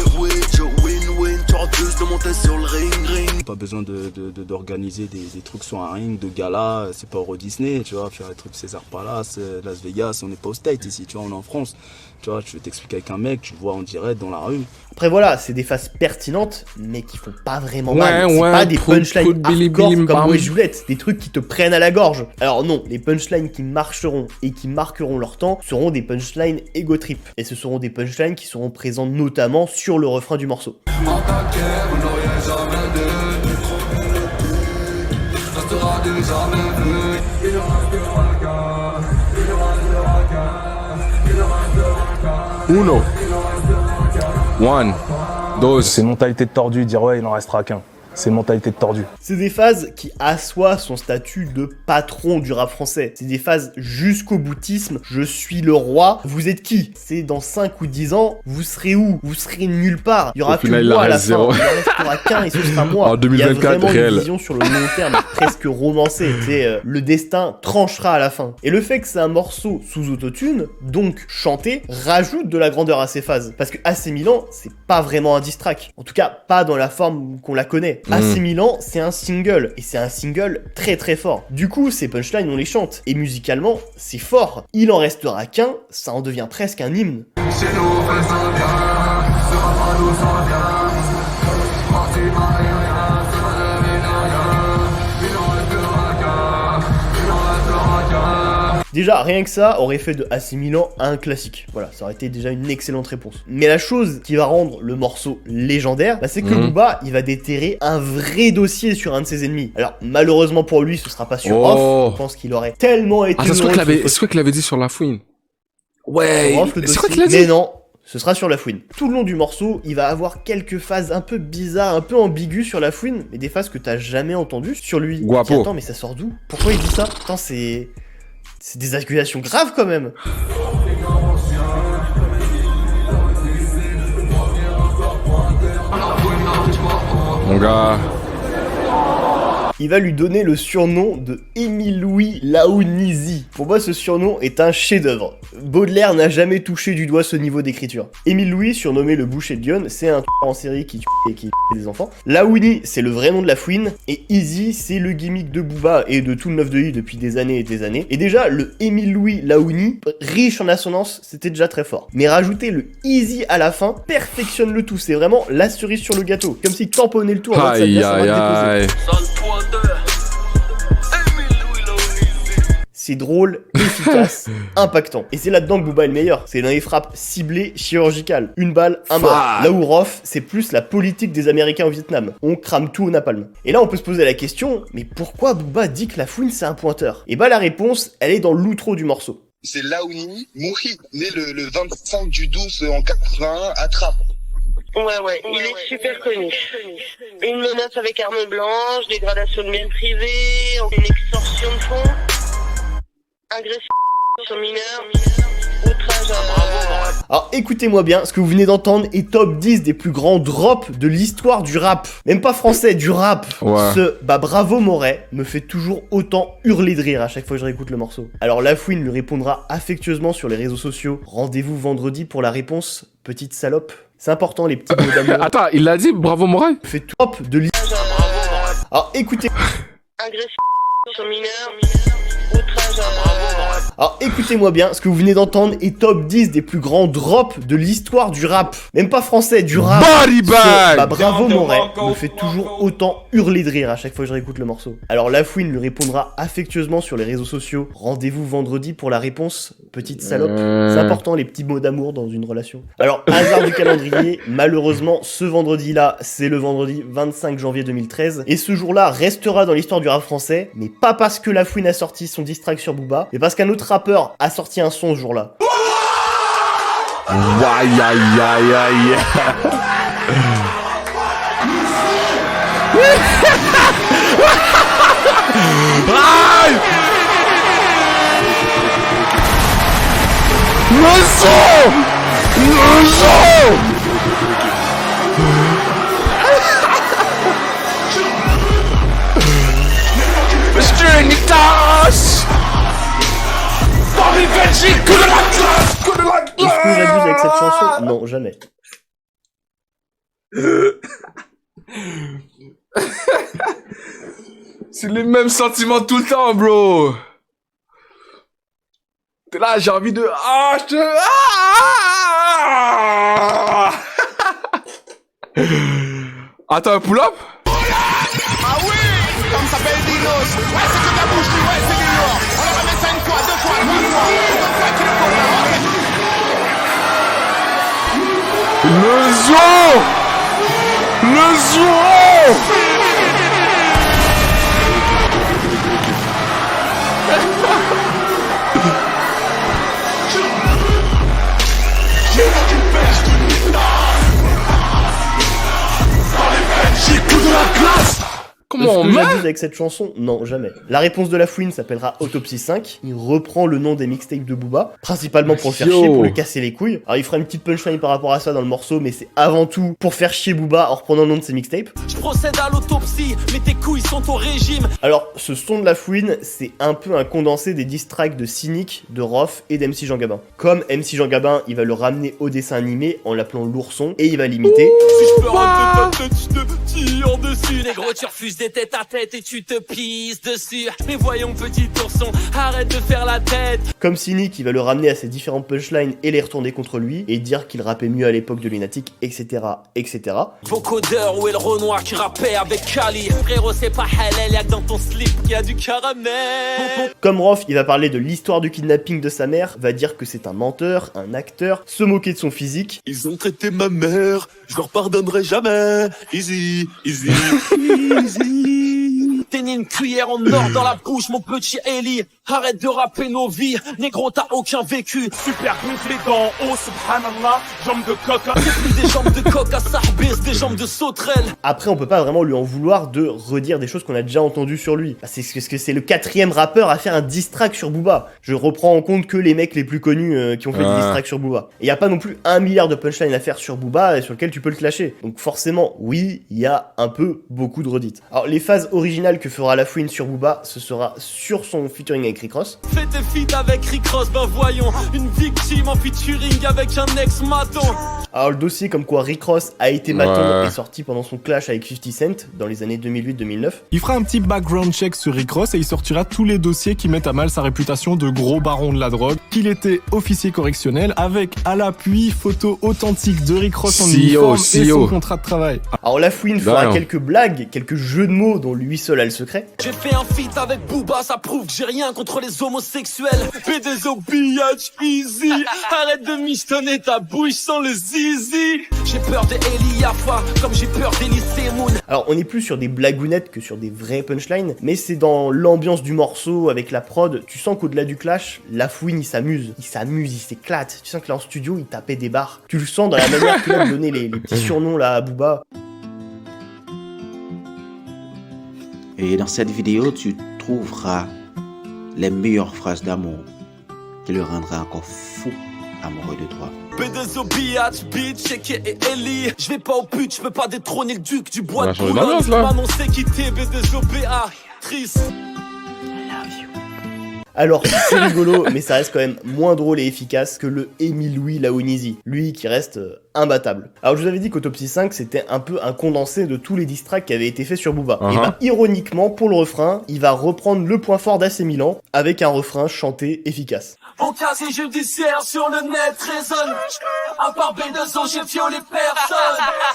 Pas besoin d'organiser des trucs sur un ring, de gala, c'est pas Euro Disney, tu vois, faire des trucs César Palace, Las Vegas, on n'est pas aux States ici, tu vois, on est en France. Tu vois, je vais t'expliquer avec un mec, tu le vois en direct dans la rue. Après voilà, c'est des phases pertinentes, mais qui font pas vraiment mal. C'est pas des punchlines hardcore comme Wesh Joulette, des trucs qui te prennent à la gorge. Alors non, les punchlines qui marcheront et qui marqueront leur temps seront des punchlines ego trip. Et ce seront des punchlines qui seront présentes notamment sur le refrain du morceau. Uno. One. Dos. C'est mentalité de tordu, dire ouais, il n'en restera qu'un. C'est mentalité de tordu. C'est des phases qui assoient son statut de patron du rap français. C'est des phases jusqu'au boutisme. Je suis le roi. Vous êtes qui? C'est dans 5 ou 10 ans. Vous serez où? Vous serez nulle part. Il y aura que moi à la fin. Il en restera qu'un et ce sera moi. En 2024, il y a vraiment réel. Une vision sur le long terme, presque romancée. C'est le destin tranchera à la fin. Et le fait que c'est un morceau sous autotune, donc chanté, rajoute de la grandeur à ces phases. Parce que AC Milan, c'est pas vraiment un diss track. En tout cas, pas dans la forme qu'on la connaît. AC Milan, c'est un single, et c'est un single très très fort. Du coup, ces punchlines, on les chante, et musicalement, c'est fort. Il en restera qu'un, ça en devient presque un hymne. Déjà, rien que ça aurait fait de AC Milan un classique. Voilà, ça aurait été déjà une excellente réponse. Mais la chose qui va rendre le morceau légendaire, c'est que Booba, il va déterrer un vrai dossier sur un de ses ennemis. Alors, malheureusement pour lui, ce sera pas sur Rof. Je pense qu'il aurait tellement été... Ah, c'est quoi qu'il avait dit sur La Fouine. Ouais, c'est quoi qu'il a dit? Mais non, ce sera sur La Fouine. Tout le long du morceau, il va avoir quelques phases un peu bizarres, un peu ambiguës sur La Fouine, mais des phases que t'as jamais entendues sur lui. Guapo. Attends, mais ça sort d'où? Pourquoi il dit ça? Attends, c'est des accusations graves quand même. Mon gars. Il va lui donner le surnom de Émile Louis Laounizi. Pour moi, ce surnom est un chef-d'œuvre. Baudelaire n'a jamais touché du doigt ce niveau d'écriture. Émile Louis, surnommé le boucher de Lyon, c'est un en série qui tue et qui des enfants. Laouni, c'est le vrai nom de La Fouine, et Easy, c'est le gimmick de Booba et de tout le 9 de I depuis des années et des années. Et déjà, le Émile Louis Laouni, riche en assonance, c'était déjà très fort. Mais rajouter le Easy à la fin perfectionne le tout. C'est vraiment la cerise sur le gâteau. Comme si tamponnait le tout en mode aïe aïe aïe. C'est drôle, efficace, impactant. Et c'est là-dedans que Booba est le meilleur. C'est dans les frappes ciblées, chirurgicales. Une balle, un mort. Là où Rof, c'est plus la politique des Américains au Vietnam. On crame tout au napalm. Et là, on peut se poser la question, mais pourquoi Booba dit que La Fouine, c'est un pointeur? Et bah la réponse, elle est dans l'outro du morceau. C'est Laouni Mouhid, né le 25 du 12 en 81 à Trappes. Ouais, il est super connu. Une menace avec arme blanche, dégradation de biens privés, une extorsion de fonds, agression sur mineur, outrage à... Alors écoutez-moi bien, ce que vous venez d'entendre est top 10 des plus grands drops de l'histoire du rap. Même pas français, du rap. Ouais. Ce Bravo Moret me fait toujours autant hurler de rire à chaque fois que je réécoute le morceau. Alors La Fouine lui répondra affectueusement sur les réseaux sociaux. Rendez-vous vendredi pour la réponse, petite salope. C'est important les petits mots d'amour. Attends, il l'a dit, Bravo Moret? Fait top de l'histoire. Alors écoutez. Agression sur mineur. outrage Alors écoutez-moi bien, ce que vous venez d'entendre est top 10 des plus grands drops de l'histoire du rap. Même pas français, du rap. Body bag. Bah bravo Moret, me fait toujours autant hurler de rire à chaque fois que je réécoute le morceau. Alors Lafouine lui répondra affectueusement sur les réseaux sociaux. Rendez-vous vendredi pour la réponse, petite salope. C'est important les petits mots d'amour dans une relation. Alors hasard du calendrier, malheureusement ce vendredi-là, c'est le vendredi 25 janvier 2013. Et ce jour-là restera dans l'histoire du rap français, mais pas parce que Lafouine a sorti son diss track sur Booba, mais parce qu'un autre rappeur a sorti un son ce jour-là. Aïe aïe aïe aïe. Aïe. Le son. Monsieur Nitas. Est-ce que j'abuse avec cette chanson? Non, jamais. C'est les mêmes sentiments tout le temps, bro. T'es là, j'ai envie de... Ah, je te... Ah. Attends, un pull-up? Ah oui, comme ça s'appelle Dinos. Ouais, c'est que ta bouche, ouais, c'est du lourd. On va remettre ça une fois, deux fois, trois fois. Autant de fois qu'il le faut. Le zoo. Le zoo. Est-ce que j'abuse avec cette chanson? Non, jamais. La réponse de Lafouine s'appellera Autopsie 5. Il reprend le nom des mixtapes de Booba, principalement pour le faire chier, pour le casser les couilles. Alors il fera une petite punchline par rapport à ça dans le morceau, mais c'est avant tout pour faire chier Booba en reprenant le nom de ses mixtapes. Je procède à l'autopsie, mais tes couilles sont au régime. Alors, ce son de Lafouine, c'est un peu un condensé des diss tracks de Cynic, de Rof et d'MC Jean Gabin. Comme MC Jean Gabin, il va le ramener au dessin animé en l'appelant l'ourson, et il va l'imiter. Si je peux rentrer ta tête, je te tire dessus. Négro, tu refuses des têtes à tête et tu te pisses dessus. Mais voyons, petit ourson, arrête de faire la tête. Comme Cynic, il va le ramener à ses différentes punchlines et les retourner contre lui, et dire qu'il rappait mieux à l'époque de Lunatic, etc., etc. Vocodeur, où est le Renoir qui rappait avec Kali? Frérot, c'est pas halal, y'a que dans ton slip qu'il y a du caramel. Comme Rof, il va parler de l'histoire du kidnapping de sa mère, va dire que c'est un menteur, un acteur, se moquer de son physique. Ils ont traité ma mère, je leur pardonnerai jamais. Easy, easy, easy. T'es né une cuillère en or dans la bouche, mon petit Eli. Arrête de rapper nos vies, négro, t'as aucun vécu. Super gonflé d'en haut, subhanallah, jambes de coca. C'est plus des jambes de coca, sarbis, des jambes de sauterelle. Après, on peut pas vraiment lui en vouloir de redire des choses qu'on a déjà entendues sur lui. C'est ce que c'est le 4e rappeur à faire un diss track sur Booba. Je reprends en compte que les mecs les plus connus qui ont fait des diss tracks sur Booba. Et y a pas non plus 1 milliard de punchlines à faire sur Booba sur lequel tu peux le clasher. Donc forcément, oui, il y a un peu beaucoup de redites. Alors les phases originales que fera Lafouine sur Booba, ce sera sur son featuring avec Rick Ross. Fais tes feats avec Rick Ross, ben voyons, une victime en featuring avec un ex-maton. Alors le dossier comme quoi Rick Ross a été maton est sorti pendant son clash avec 50 Cent dans les années 2008-2009. Il fera un petit background check sur Rick Ross et il sortira tous les dossiers qui mettent à mal sa réputation de gros baron de la drogue, qu'il était officier correctionnel avec à l'appui photo authentique de Rick Ross en uniforme et son contrat de travail. Alors Lafouine fera quelques blagues, quelques jeux de mots dont lui seul a le secret. J'ai fait un feat avec Booba, ça prouve que j'ai rien contre les homosexuels. B2O, bitch, easy. Arrête de michetonner ta bouche sans le zizi. J'ai peur de Eliafa, comme j'ai peur d'Elise Moon. Alors on est plus sur des blagounettes que sur des vraies punchlines, mais c'est dans l'ambiance du morceau avec la prod, tu sens qu'au-delà du clash, Lafouine il s'amuse, il s'éclate. Tu sens que là en studio il tapait des barres. Tu le sens dans la manière qu'il a de donner les petits surnoms là à Booba. Et dans cette vidéo, tu trouveras les meilleures phrases d'amour qui le rendra encore fou amoureux de toi. B2O, bitch, et Ellie. Je vais pas au pute, je peux pas détrôner le duc du bois de Boulogne. M'annoncer quitter B2O, triste. Alors, c'est rigolo, mais ça reste quand même moins drôle et efficace que le Émile Louis Laonizi, lui qui reste imbattable. Alors, je vous avais dit qu'Autopsie 5, c'était un peu un condensé de tous les diss tracks qui avaient été faits sur Booba. Et bah, ironiquement, pour le refrain, il va reprendre le point fort d'AC Milan avec un refrain chanté efficace. Mon casier judiciaire sur le net résonne. À part B2O, j'ai violé personne.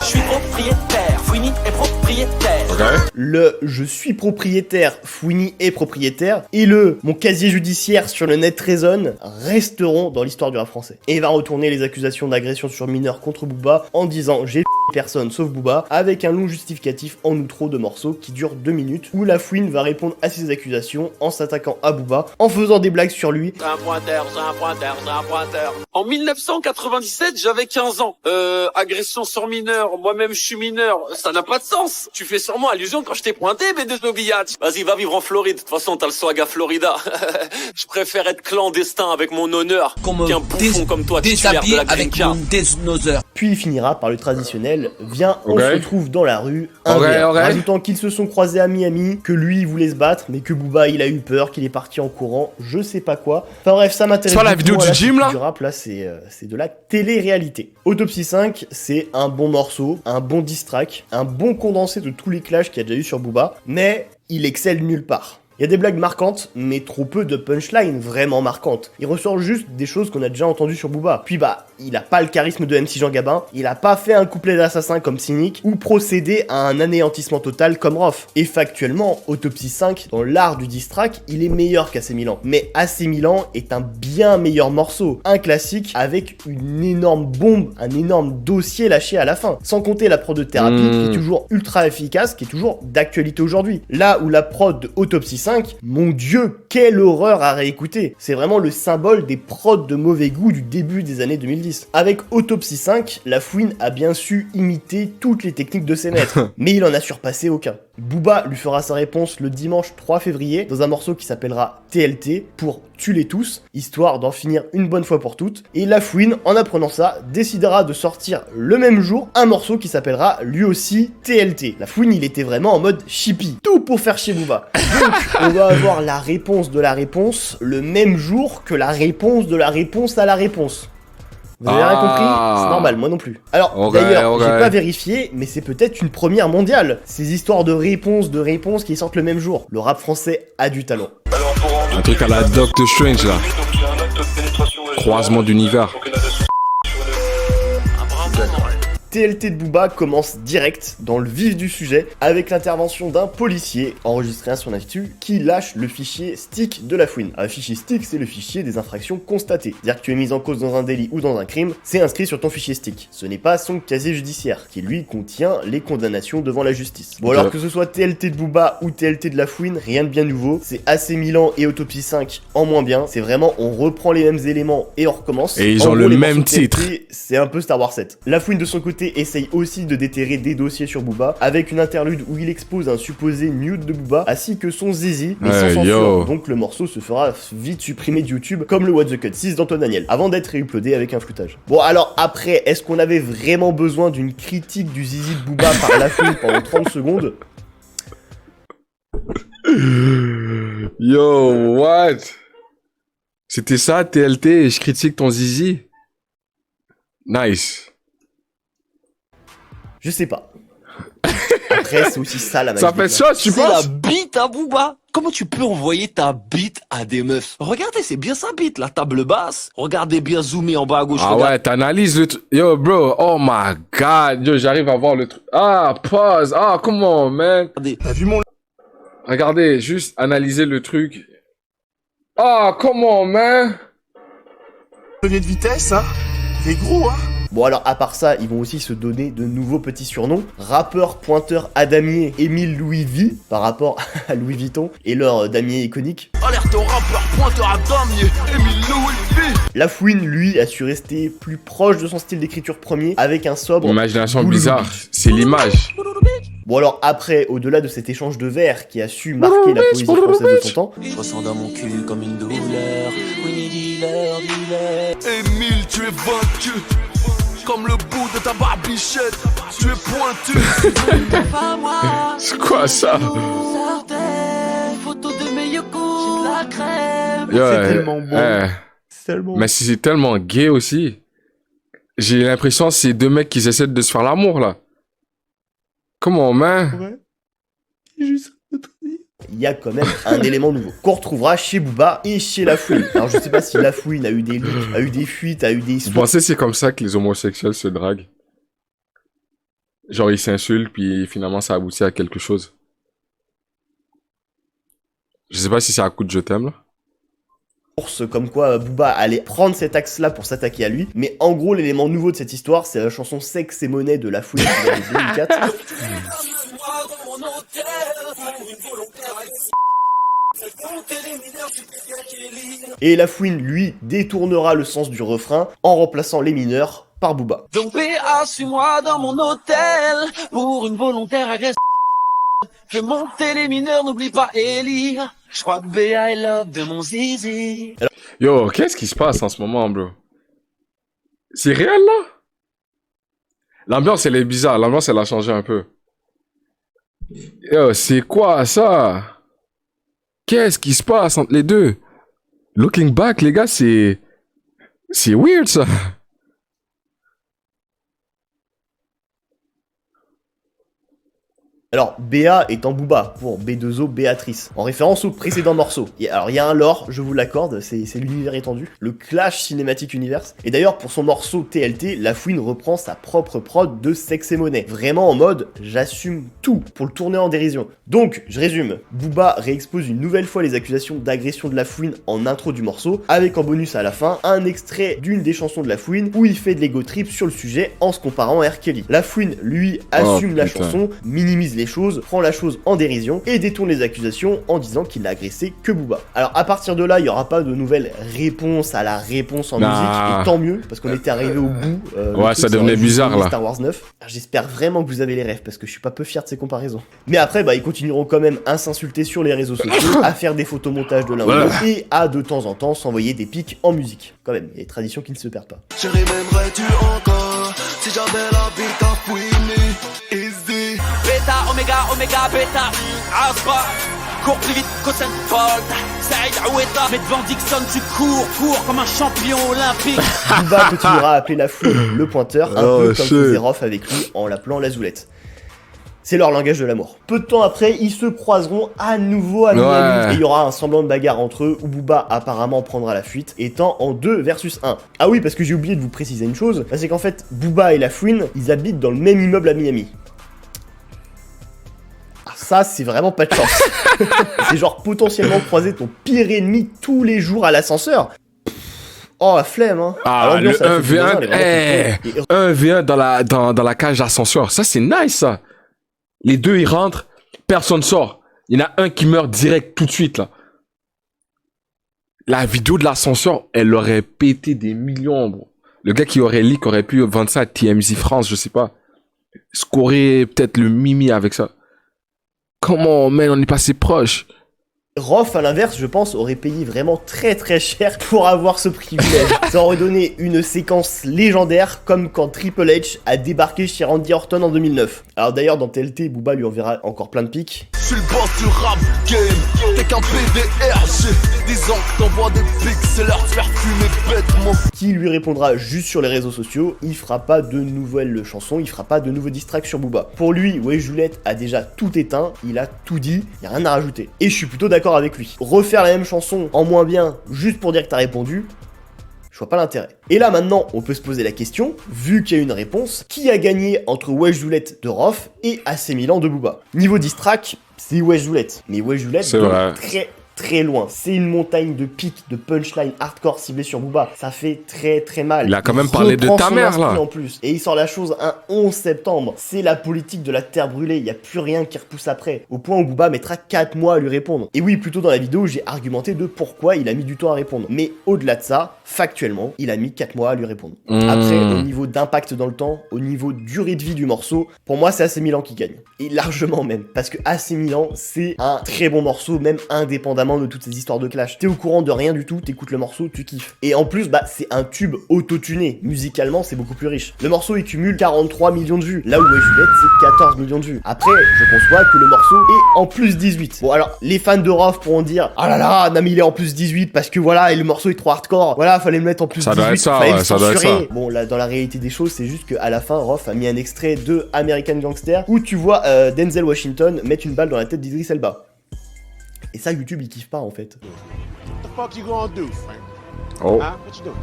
Je suis propriétaire, Fouini est propriétaire. Le je suis propriétaire, Fouini est propriétaire, et le mon casier judiciaire sur le net résonne resteront dans l'histoire du rap français. Et il va retourner les accusations d'agression sur mineurs contre Booba en disant j'ai personne sauf Booba, avec un long justificatif en outro de morceaux qui dure 2 minutes, où la Fouine va répondre à ces accusations en s'attaquant à Booba, en faisant des blagues sur lui. C'est un pointeur. En 1997, j'avais 15 ans. Agression sur mineur, moi-même je suis mineur, ça n'a pas de sens. Tu fais sûrement allusion quand je t'ai pointé, B2O Biatch. Vas-y, va vivre en Floride, de toute façon t'as le swag à Florida. Je préfère être clandestin avec mon honneur qu'un bouffon comme toi titulaire de la Green Card. Puis il finira par le traditionnel, viens, on se retrouve dans la rue, rajoutant qu'ils se sont croisés à Miami, que lui il voulait se battre, mais que Booba il a eu peur, qu'il est parti en courant, je sais pas quoi. Enfin bref, ça m'intéresse. C'est pas la vidéo du gym là? Du rap là, c'est de la télé-réalité. Autopsie 5, c'est un bon morceau, un bon diss track, un bon condensé de tous les clashs qu'il y a déjà eu sur Booba, mais il excelle nulle part. Il y a des blagues marquantes, mais trop peu de punchlines vraiment marquantes. Il ressort juste des choses qu'on a déjà entendues sur Booba. Puis bah, il a pas le charisme de MC Jean Gabin, il a pas fait un couplet d'assassin comme Cynic, ou procédé à un anéantissement total comme Rof. Et factuellement, Autopsie 5, dans l'art du diss track, il est meilleur qu'AC Milan. Mais AC Milan est un bien meilleur morceau, un classique avec une énorme bombe, un énorme dossier lâché à la fin. Sans compter la prod de thérapie qui est toujours ultra efficace, qui est toujours d'actualité aujourd'hui. Là où la prod de Autopsie 5, mon dieu, quelle horreur à réécouter. C'est vraiment le symbole des prods de mauvais goût du début des années 2010. Avec Autopsie 5, la Fouine a bien su imiter toutes les techniques de ses maîtres, mais il en a surpassé aucun. Booba lui fera sa réponse le dimanche 3 février dans un morceau qui s'appellera TLT pour Tue-les tous, histoire d'en finir une bonne fois pour toutes. Et la Fouine, en apprenant ça, décidera de sortir le même jour un morceau qui s'appellera lui aussi TLT. La Fouine, il était vraiment en mode chippy, tout pour faire chier Booba. Donc, on va avoir la réponse de la réponse le même jour que la réponse de la réponse à la réponse. Vous avez rien compris? C'est normal, moi non plus. Alors, d'ailleurs, j'ai pas vérifié, mais c'est peut-être une première mondiale. Ces histoires de réponses qui sortent le même jour. Le rap français a du talent. Un truc à la Doctor Strange là. Croisement d'univers. TLT de Booba commence direct dans le vif du sujet avec l'intervention d'un policier enregistré à son actu qui lâche le fichier stick de la Fouine. Un fichier stick, c'est le fichier des infractions constatées. C'est-à-dire que tu es mis en cause dans un délit ou dans un crime, c'est inscrit sur ton fichier stick. Ce n'est pas son casier judiciaire qui lui contient les condamnations devant la justice. Bon alors que ce soit TLT de Booba ou TLT de la Fouine, rien de bien nouveau. C'est AC Milan et Autopsie 5 en moins bien. C'est vraiment on reprend les mêmes éléments et on recommence. Et ils ont le même titre. C'est un peu Star Wars 7. La Fouine de son côté essaye aussi de déterrer des dossiers sur Booba avec une interlude où il expose un supposé nude de Booba ainsi que son zizi mais sans censure. Donc le morceau se fera vite supprimer de YouTube comme le What the Cut 6 d'Antoine Daniel avant d'être réuploadé avec un floutage. Bon alors après, est-ce qu'on avait vraiment besoin d'une critique du zizi de Booba par la Fouine pendant 30 secondes? Yo, what? C'était ça, TLT, et je critique ton zizi? Nice. Je sais pas. Après, c'est aussi ça la magie. Ça fait ça, tu penses? C'est la bite à Booba. Comment tu peux envoyer ta bite à des meufs? Regardez, c'est bien sa bite, la table basse. Regardez bien zoomer en bas à gauche. Ah ouais, t'analyses le truc. Yo, bro, oh my god. Yo, j'arrive à voir le truc. Ah, pause. Ah, come on, man. T'as vu mon... Regardez, juste analyser le truc. Ah, come on, man. Donner de vitesse, hein. T'es gros, hein. Bon alors à part ça, ils vont aussi se donner de nouveaux petits surnoms. Rappeur, pointeur à damier, Émile Louis V par rapport à Louis Vuitton et leur damier iconique. Alerte au rappeur, pointeur à damier, Émile Louis V. La Fouine, lui, a su rester plus proche de son style d'écriture premier avec un sobre... Imagination bizarre, c'est l'image. Bon alors après, au-delà de cet échange de vers qui a su marquer la poésie française de son temps... Je ressens dans mon cul comme une douleur, oui, dealer. Émile, tu es vaincu. Comme le bout de ta barbichette, tu es pointu. C'est quoi ça? Photo de meilleur du coup, j'ai de la crème. C'est tellement bon. Tellement... Mais c'est tellement gay aussi. J'ai l'impression que c'est deux mecs qui essaient de se faire l'amour, là. Comment, man? Ouais. Juste... Il y a quand même un élément nouveau qu'on retrouvera chez Booba et chez La Fouine. Alors je sais pas si La Fouine a eu des leaks, a eu des fuites, a eu des... Vous pensez que c'est comme ça que les homosexuels se draguent? Genre ils s'insultent puis finalement ça aboutit à quelque chose. Je sais pas si c'est à coup de je t'aime là. Comme quoi Booba allait prendre cet axe-là pour s'attaquer à lui. Mais en gros l'élément nouveau de cette histoire c'est la chanson Sexe et Monnaie de La Fouine qui date de 2004. Et La Fouine, lui, détournera le sens du refrain en remplaçant les mineurs par Booba. Donc BA, suis-moi dans mon hôtel pour une volontaire agression. Je vais monter les mineurs, n'oublie pas Ellie. Je crois que BA est love de mon zizi. Alors... Yo, qu'est-ce qui se passe en ce moment, bro? C'est réel, là? L'ambiance, elle est bizarre. L'ambiance, elle a changé un peu. Yo, c'est quoi, ça? Qu'est-ce qui se passe entre les deux? Looking back, les gars, c'est weird, ça. Alors, BA étant Booba, pour B2O Béatrice, en référence au précédent morceau. Alors, il y a un lore, je vous l'accorde, c'est l'univers étendu, le Clash Cinematic Universe. Et d'ailleurs, pour son morceau TLT, La Fouine reprend sa propre prod de Sexe et Monnaie. Vraiment en mode, j'assume tout pour le tourner en dérision. Donc, je résume, Booba réexpose une nouvelle fois les accusations d'agression de La Fouine en intro du morceau, avec en bonus à la fin, un extrait d'une des chansons de La Fouine, où il fait de l'ego trip sur le sujet en se comparant à R. Kelly. La Fouine, lui, assume la chanson, minimise les choses, prend la chose en dérision et détourne les accusations en disant qu'il n'a agressé que Booba. Alors à partir de là, il n'y aura pas de nouvelle réponse à la réponse en musique, et tant mieux, parce qu'on était arrivé au bout. Ouais, ça devenait bizarre là. Star Wars 9. J'espère vraiment que vous avez les rêves, parce que je suis pas peu fier de ces comparaisons. Mais après, bah ils continueront quand même à s'insulter sur les réseaux sociaux, à faire des photomontages de l'un ou l'autre, et à de temps en temps s'envoyer des pics en musique. Quand même, il y a des traditions qui ne se perdent pas. Chérie, m'aimerais-tu encore si j'avais la vie t'as fouiné? Easy. Beta, oméga, beta. Aspa, cours plus vite qu'Usain Bolt. Saïd Aoueta, mais devant Dixon, tu cours comme un champion olympique. Booba continuera à appeler La Fouine le pointeur, un peu comme faisait Rof avec lui en l'appelant la Zoulette. C'est leur langage de l'amour. Peu de temps après, ils se croiseront à nouveau à Miami. Et il y aura un semblant de bagarre entre eux où Booba apparemment prendra la fuite, étant en 2 versus 1. Ah oui, parce que j'ai oublié de vous préciser une chose, c'est qu'en fait, Booba et La Fouine, ils habitent dans le même immeuble à Miami. Ça, c'est vraiment pas de chance. C'est genre potentiellement croiser ton pire ennemi tous les jours à l'ascenseur. Oh, la flemme, hein. Ah, le 1v1, 1v1 dans la cage d'ascenseur. Ça, c'est nice, ça. Les deux, ils rentrent, personne sort. Il y en a un qui meurt direct, tout de suite, là. La vidéo de l'ascenseur, elle aurait pété des millions, bro. Le gars qui aurait leak aurait pu vendre ça à TMZ France, je sais pas. Scorer peut-être le Mimi avec ça. Comment, man, on est passé proche. Rof, à l'inverse, je pense, aurait payé vraiment très très cher pour avoir ce privilège. Ça aurait donné une séquence légendaire, comme quand Triple H a débarqué chez Randy Orton en 2009. Alors d'ailleurs, dans TLT, Booba lui enverra encore plein de pics. Je suis le boss du rap game, t'es qu'un PDRG. Disons que t'envoies des pics, c'est l'heure de faire fumer bêtement. Qui lui répondra juste sur les réseaux sociaux, il fera pas de nouvelles chansons, il fera pas de nouveaux diss tracks sur Booba. Pour lui, ouais, Juliette a déjà tout éteint, il a tout dit, y a rien à rajouter. Et je suis plutôt d'accord avec lui. Refaire la même chanson en moins bien, juste pour dire que t'as répondu, je vois pas l'intérêt. Et là maintenant, on peut se poser la question, vu qu'il y a une réponse, qui a gagné entre Wesh Joulette de Rof et AC Milan de Booba? Niveau diss track, c'est Wesh Joulette. Mais Wesh Joulette, très loin. C'est une montagne de pics, de punchline hardcore ciblés sur Booba. Ça fait très mal. Il a quand même parlé de ta mère, là. En plus. Et il sort la chose un 11 septembre. C'est la politique de la terre brûlée. Il n'y a plus rien qui repousse après. Au point où Booba mettra 4 mois à lui répondre. Et oui, plus tôt dans la vidéo, j'ai argumenté de pourquoi il a mis du temps à répondre. Mais au-delà de ça, factuellement, il a mis 4 mois à lui répondre. Après, au niveau d'impact dans le temps, au niveau durée de vie du morceau, pour moi, c'est AC Milan qui gagne. Et largement même. Parce que AC Milan, c'est un très bon morceau, même indépendamment vraiment de toutes ces histoires de clash. T'es au courant de rien du tout, t'écoutes le morceau, tu kiffes. Et en plus, bah c'est un tube autotuné. Musicalement, c'est beaucoup plus riche. Le morceau, il cumule 43 millions de vues, là où Wesh Juliette, c'est 14 millions de vues. Après, je conçois que le morceau est en plus 18. Bon alors, les fans de Rof pourront dire, ah là là, non mais il est en plus 18 parce que voilà, et le morceau est trop hardcore. Voilà, fallait le mettre en plus 18. Doit être ça, fallait le ça doit être ça. Bon, là, dans la réalité des choses, c'est juste qu'à la fin, Rof a mis un extrait de American Gangster où tu vois Denzel Washington mettre une balle dans la tête d'Idris Elba. Et ça, YouTube, il kiffe pas en fait. What the fuck you gonna do, Frank? Oh. Huh? What you doing?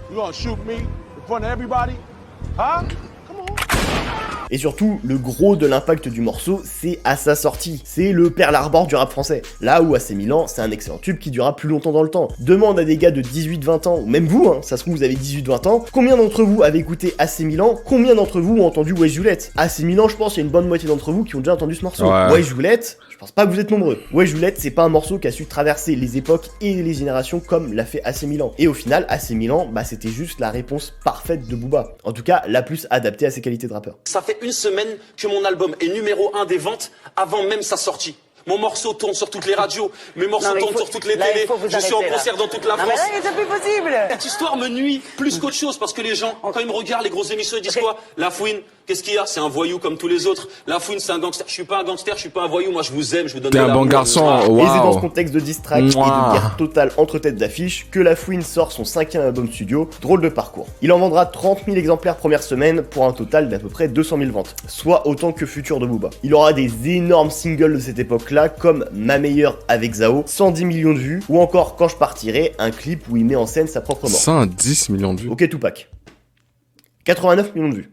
You gonna shoot me in front of everybody? Huh? Et surtout, le gros de l'impact du morceau, c'est à sa sortie. C'est le Pearl Harbor du rap français. Là où AC Milan, c'est un excellent tube qui durera plus longtemps dans le temps. Demande à des gars de 18-20 ans, ou même vous, hein, ça se trouve vous avez 18-20 ans, combien d'entre vous avez écouté AC Milan? Combien d'entre vous ont entendu Wesh Juliette? AC Milan, je pense qu'il y a une bonne moitié d'entre vous qui ont déjà entendu ce morceau. Ouais. Wesh Juliette, je pense pas que vous êtes nombreux. Wesh Juliette, c'est pas un morceau qui a su traverser les époques et les générations comme l'a fait AC Milan. Et au final, AC Milan, bah c'était juste la réponse parfaite de Booba. En tout cas, la plus adaptée à ses qualités de rappeur. Ça fait une semaine que mon album est numéro 1 des ventes avant même sa sortie. Mon morceau tourne sur toutes les radios, mes morceaux tournent sur toutes les télés, je suis en concert dans toute la France. mais là, c'est plus possible. Cette histoire me nuit plus qu'autre chose parce que les gens, quand ils me regardent, les grosses émissions, ils disent quoi? La Fouine, qu'est-ce qu'il y a? C'est un voyou comme tous les autres. La Fouine, c'est un gangster. Je suis pas un gangster, je suis pas un voyou, moi je vous aime, je vous donne de T'es un l'amour. bon garçon, Et c'est dans ce waouh. contexte de diss track et de guerre totale entre têtes d'affiche que La Fouine sort son 5e album studio, Drôle de parcours. Il en vendra 30 000 exemplaires première semaine pour un total d'à peu près 200 000 ventes, soit autant que Futur de Booba. Il aura des énormes singles de cette époque-là comme Ma meilleure avec Zao, 110 millions de vues, ou encore Quand je partirai, un clip où il met en scène sa propre mort. 110 millions de vues. Ok Tupac. 89 millions de vues.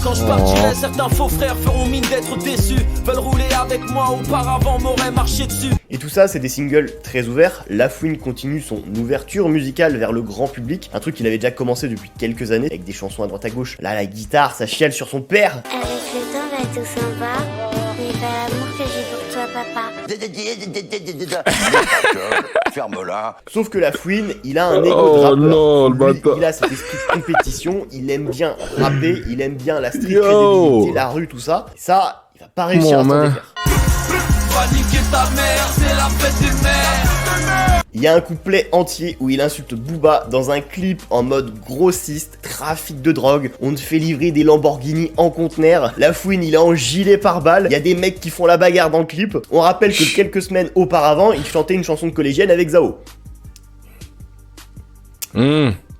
Quand je partirai, certains faux frères feront mine d'être déçus. Veulent rouler avec moi, auparavant m'auraient marché dessus. Et tout ça, c'est des singles très ouverts. La Fouine continue son ouverture musicale vers le grand public, un truc qu'il avait déjà commencé depuis quelques années, avec des chansons à droite à gauche. Là, la guitare, ça chiale sur son père. Avec le temps, va tout sympa. Mais pas l'amour que j'ai pour toi, papa. Ferme-la. Sauf que La Fouine, il a un ego de Oh rappeur. non, le Lui, bâtard. il a cet esprit de compétition, il aime bien rapper, il aime bien la street Yo. crédibilité, la rue, tout ça. Et ça, il va pas réussir à s'en man. défaire. Va niquer ta mère, c'est la fête des mères. Il y a un couplet entier où il insulte Booba dans un clip en mode grossiste, trafic de drogue, on te fait livrer des Lamborghini en conteneur, La Fouine il est en gilet pare-balles, il y a des mecs qui font la bagarre dans le clip, on rappelle que quelques semaines auparavant, il chantait une chanson de collégienne avec Zao.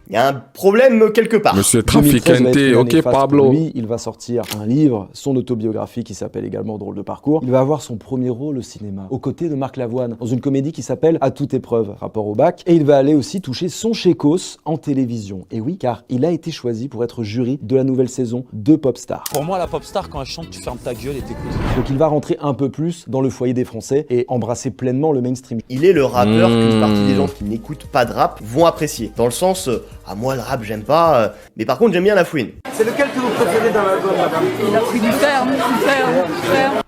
Il y a un problème quelque part. Monsieur 2013 va être Traficante, une année ok faste pour Pablo. lui. Il va sortir un livre, son autobiographie qui s'appelle également Drôle de parcours. Il va avoir son premier rôle au cinéma, aux côtés de Marc Lavoine, dans une comédie qui s'appelle À toute épreuve, rapport au bac. Et il va aller aussi toucher son chécos en télévision. Et oui, car il a été choisi pour être jury de la nouvelle saison de Popstar. Pour moi, la pop star, quand elle chante, tu fermes ta gueule et t'écoutes. Donc il va rentrer un peu plus dans le foyer des Français et embrasser pleinement le mainstream. Il est le rappeur qu'une partie des gens qui n'écoutent pas de rap vont apprécier. Dans le sens, ah moi le rap j'aime pas, mais par contre j'aime bien La Fouine. C'est lequel que vous préférez dans l'album, madame? Il a pris du ferme.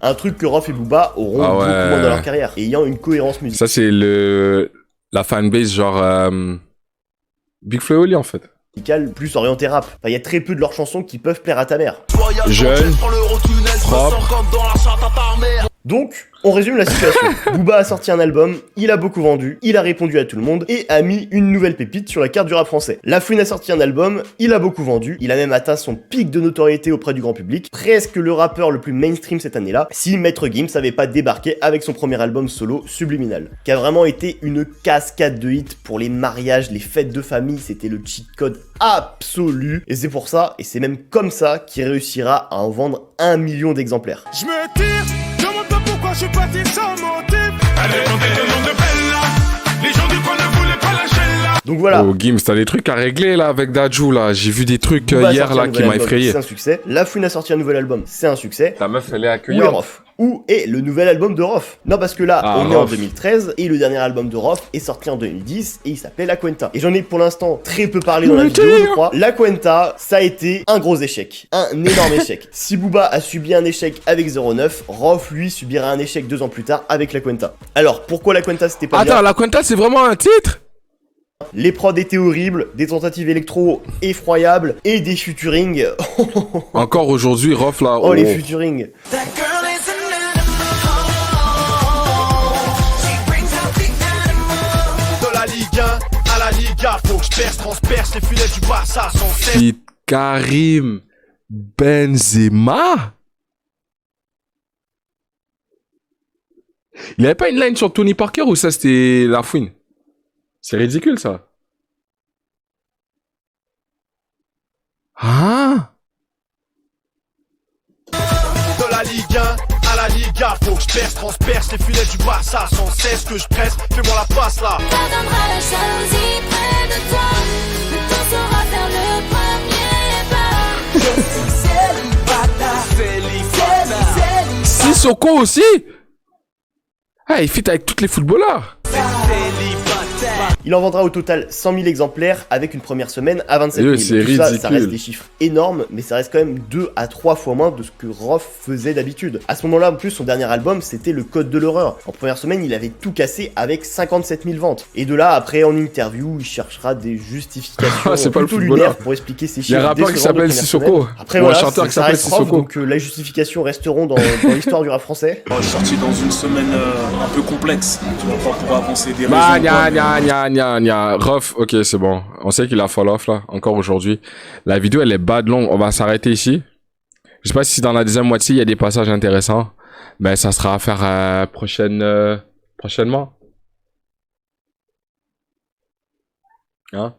Un truc que Rof et Booba auront Ah ouais. beaucoup moins dans leur carrière, ayant une cohérence musicale. Ça, c'est la fanbase genre Big Flo et Oli en fait. Plus orienté rap. Enfin, il y a très peu de leurs chansons qui peuvent plaire à ta mère. Jeune, propre. Donc, on résume la situation. Booba a sorti un album, il a beaucoup vendu, il a répondu à tout le monde et a mis une nouvelle pépite sur la carte du rap français. La Fouine a sorti un album, il a beaucoup vendu, il a même atteint son pic de notoriété auprès du grand public, presque le rappeur le plus mainstream cette année-là, si Maître Gims n'avait pas débarqué avec son premier album solo, Subliminal, qui a vraiment été une cascade de hits pour les mariages, les fêtes de famille, c'était le cheat code absolu, et c'est pour ça, et c'est même comme ça qu'il réussira à en vendre 1 million d'exemplaires. Je me tire, demande pas pourquoi je suis parti sans motif. Allez, on fait le nom de Bella. Les gens du coin ne voulaient pas lâcher là. Donc voilà. Oh Gims, t'as des trucs à régler là avec Dadju là. J'ai vu des trucs Booba a hier sorti un là qui nouvel m'a album, effrayé. C'est un succès. La Fouine a sorti un nouvel album, c'est un succès. Ta meuf elle est Où est accueillante. Rof? Où est le nouvel album de Rof? Non, parce que là, Ah, on est en Rof. 2013 et le dernier album de Rof est sorti en 2010 et il s'appelait La Cuenta. Et j'en ai pour l'instant très peu parlé dans la vidéo, je crois. La Cuenta, ça a été un gros échec. Un énorme échec. Si Booba a subi un échec avec 09, Rof, lui, subira un échec 2 ans plus tard avec La Cuenta. Alors, pourquoi La Cuenta c'était pas bien? Attends, La Cuenta c'est vraiment un titre? Les prods étaient horribles, des tentatives électro effroyables et des featuring. Encore aujourd'hui, Rof là. Oh, les featuring. De la Ligue 1 à la Liga, faut que je perce, transperce les filets du Barça sans cesse. Fit Karim Benzema. Il avait pas une line sur Tony Parker ou ça c'était la fouine? C'est ridicule ça. Ah. De la Ligue 1 à la Liga, faut que je perce, transperce les filets du Barça sans cesse que je presse, fais-moi la passe là. T'attendras la jalousie près de toi, le temps saura faire le premier pas. Je suis célibataire, Sissoko aussi. Ah, il fit avec tous les footballeurs. Il en vendra au total 100 000 exemplaires avec une première semaine à 27 000. C'est Tout ça, ridicule. ça reste des chiffres énormes, mais ça reste quand même 2 à 3 fois moins de ce que Rof faisait d'habitude. À ce moment-là, en plus, son dernier album, c'était Le Code de l'horreur. En première semaine, il avait tout cassé avec 57 000 ventes. Et de là, après, en interview, il cherchera des justifications C'est pas le plutôt footballeur. lunaires pour expliquer ses Il y a chiffres. un rappeur qui décevants de s'appelle première Sissoko. semaine. Après, Ou un voilà, chanteur qui ça s'appelle reste Rof, Sissoko. donc la justification resteront dans l'histoire du rap français. Je suis sorti dans une semaine un peu complexe, tu vois, pas pour avancer des Bah, raisons. gna. Rof, ok, c'est bon. On sait qu'il a fall off là, encore aujourd'hui. La vidéo, elle est bad longue. On va s'arrêter ici. Je sais pas si dans la deuxième moitié, il y a des passages intéressants. Mais ça sera à faire prochainement. Hein?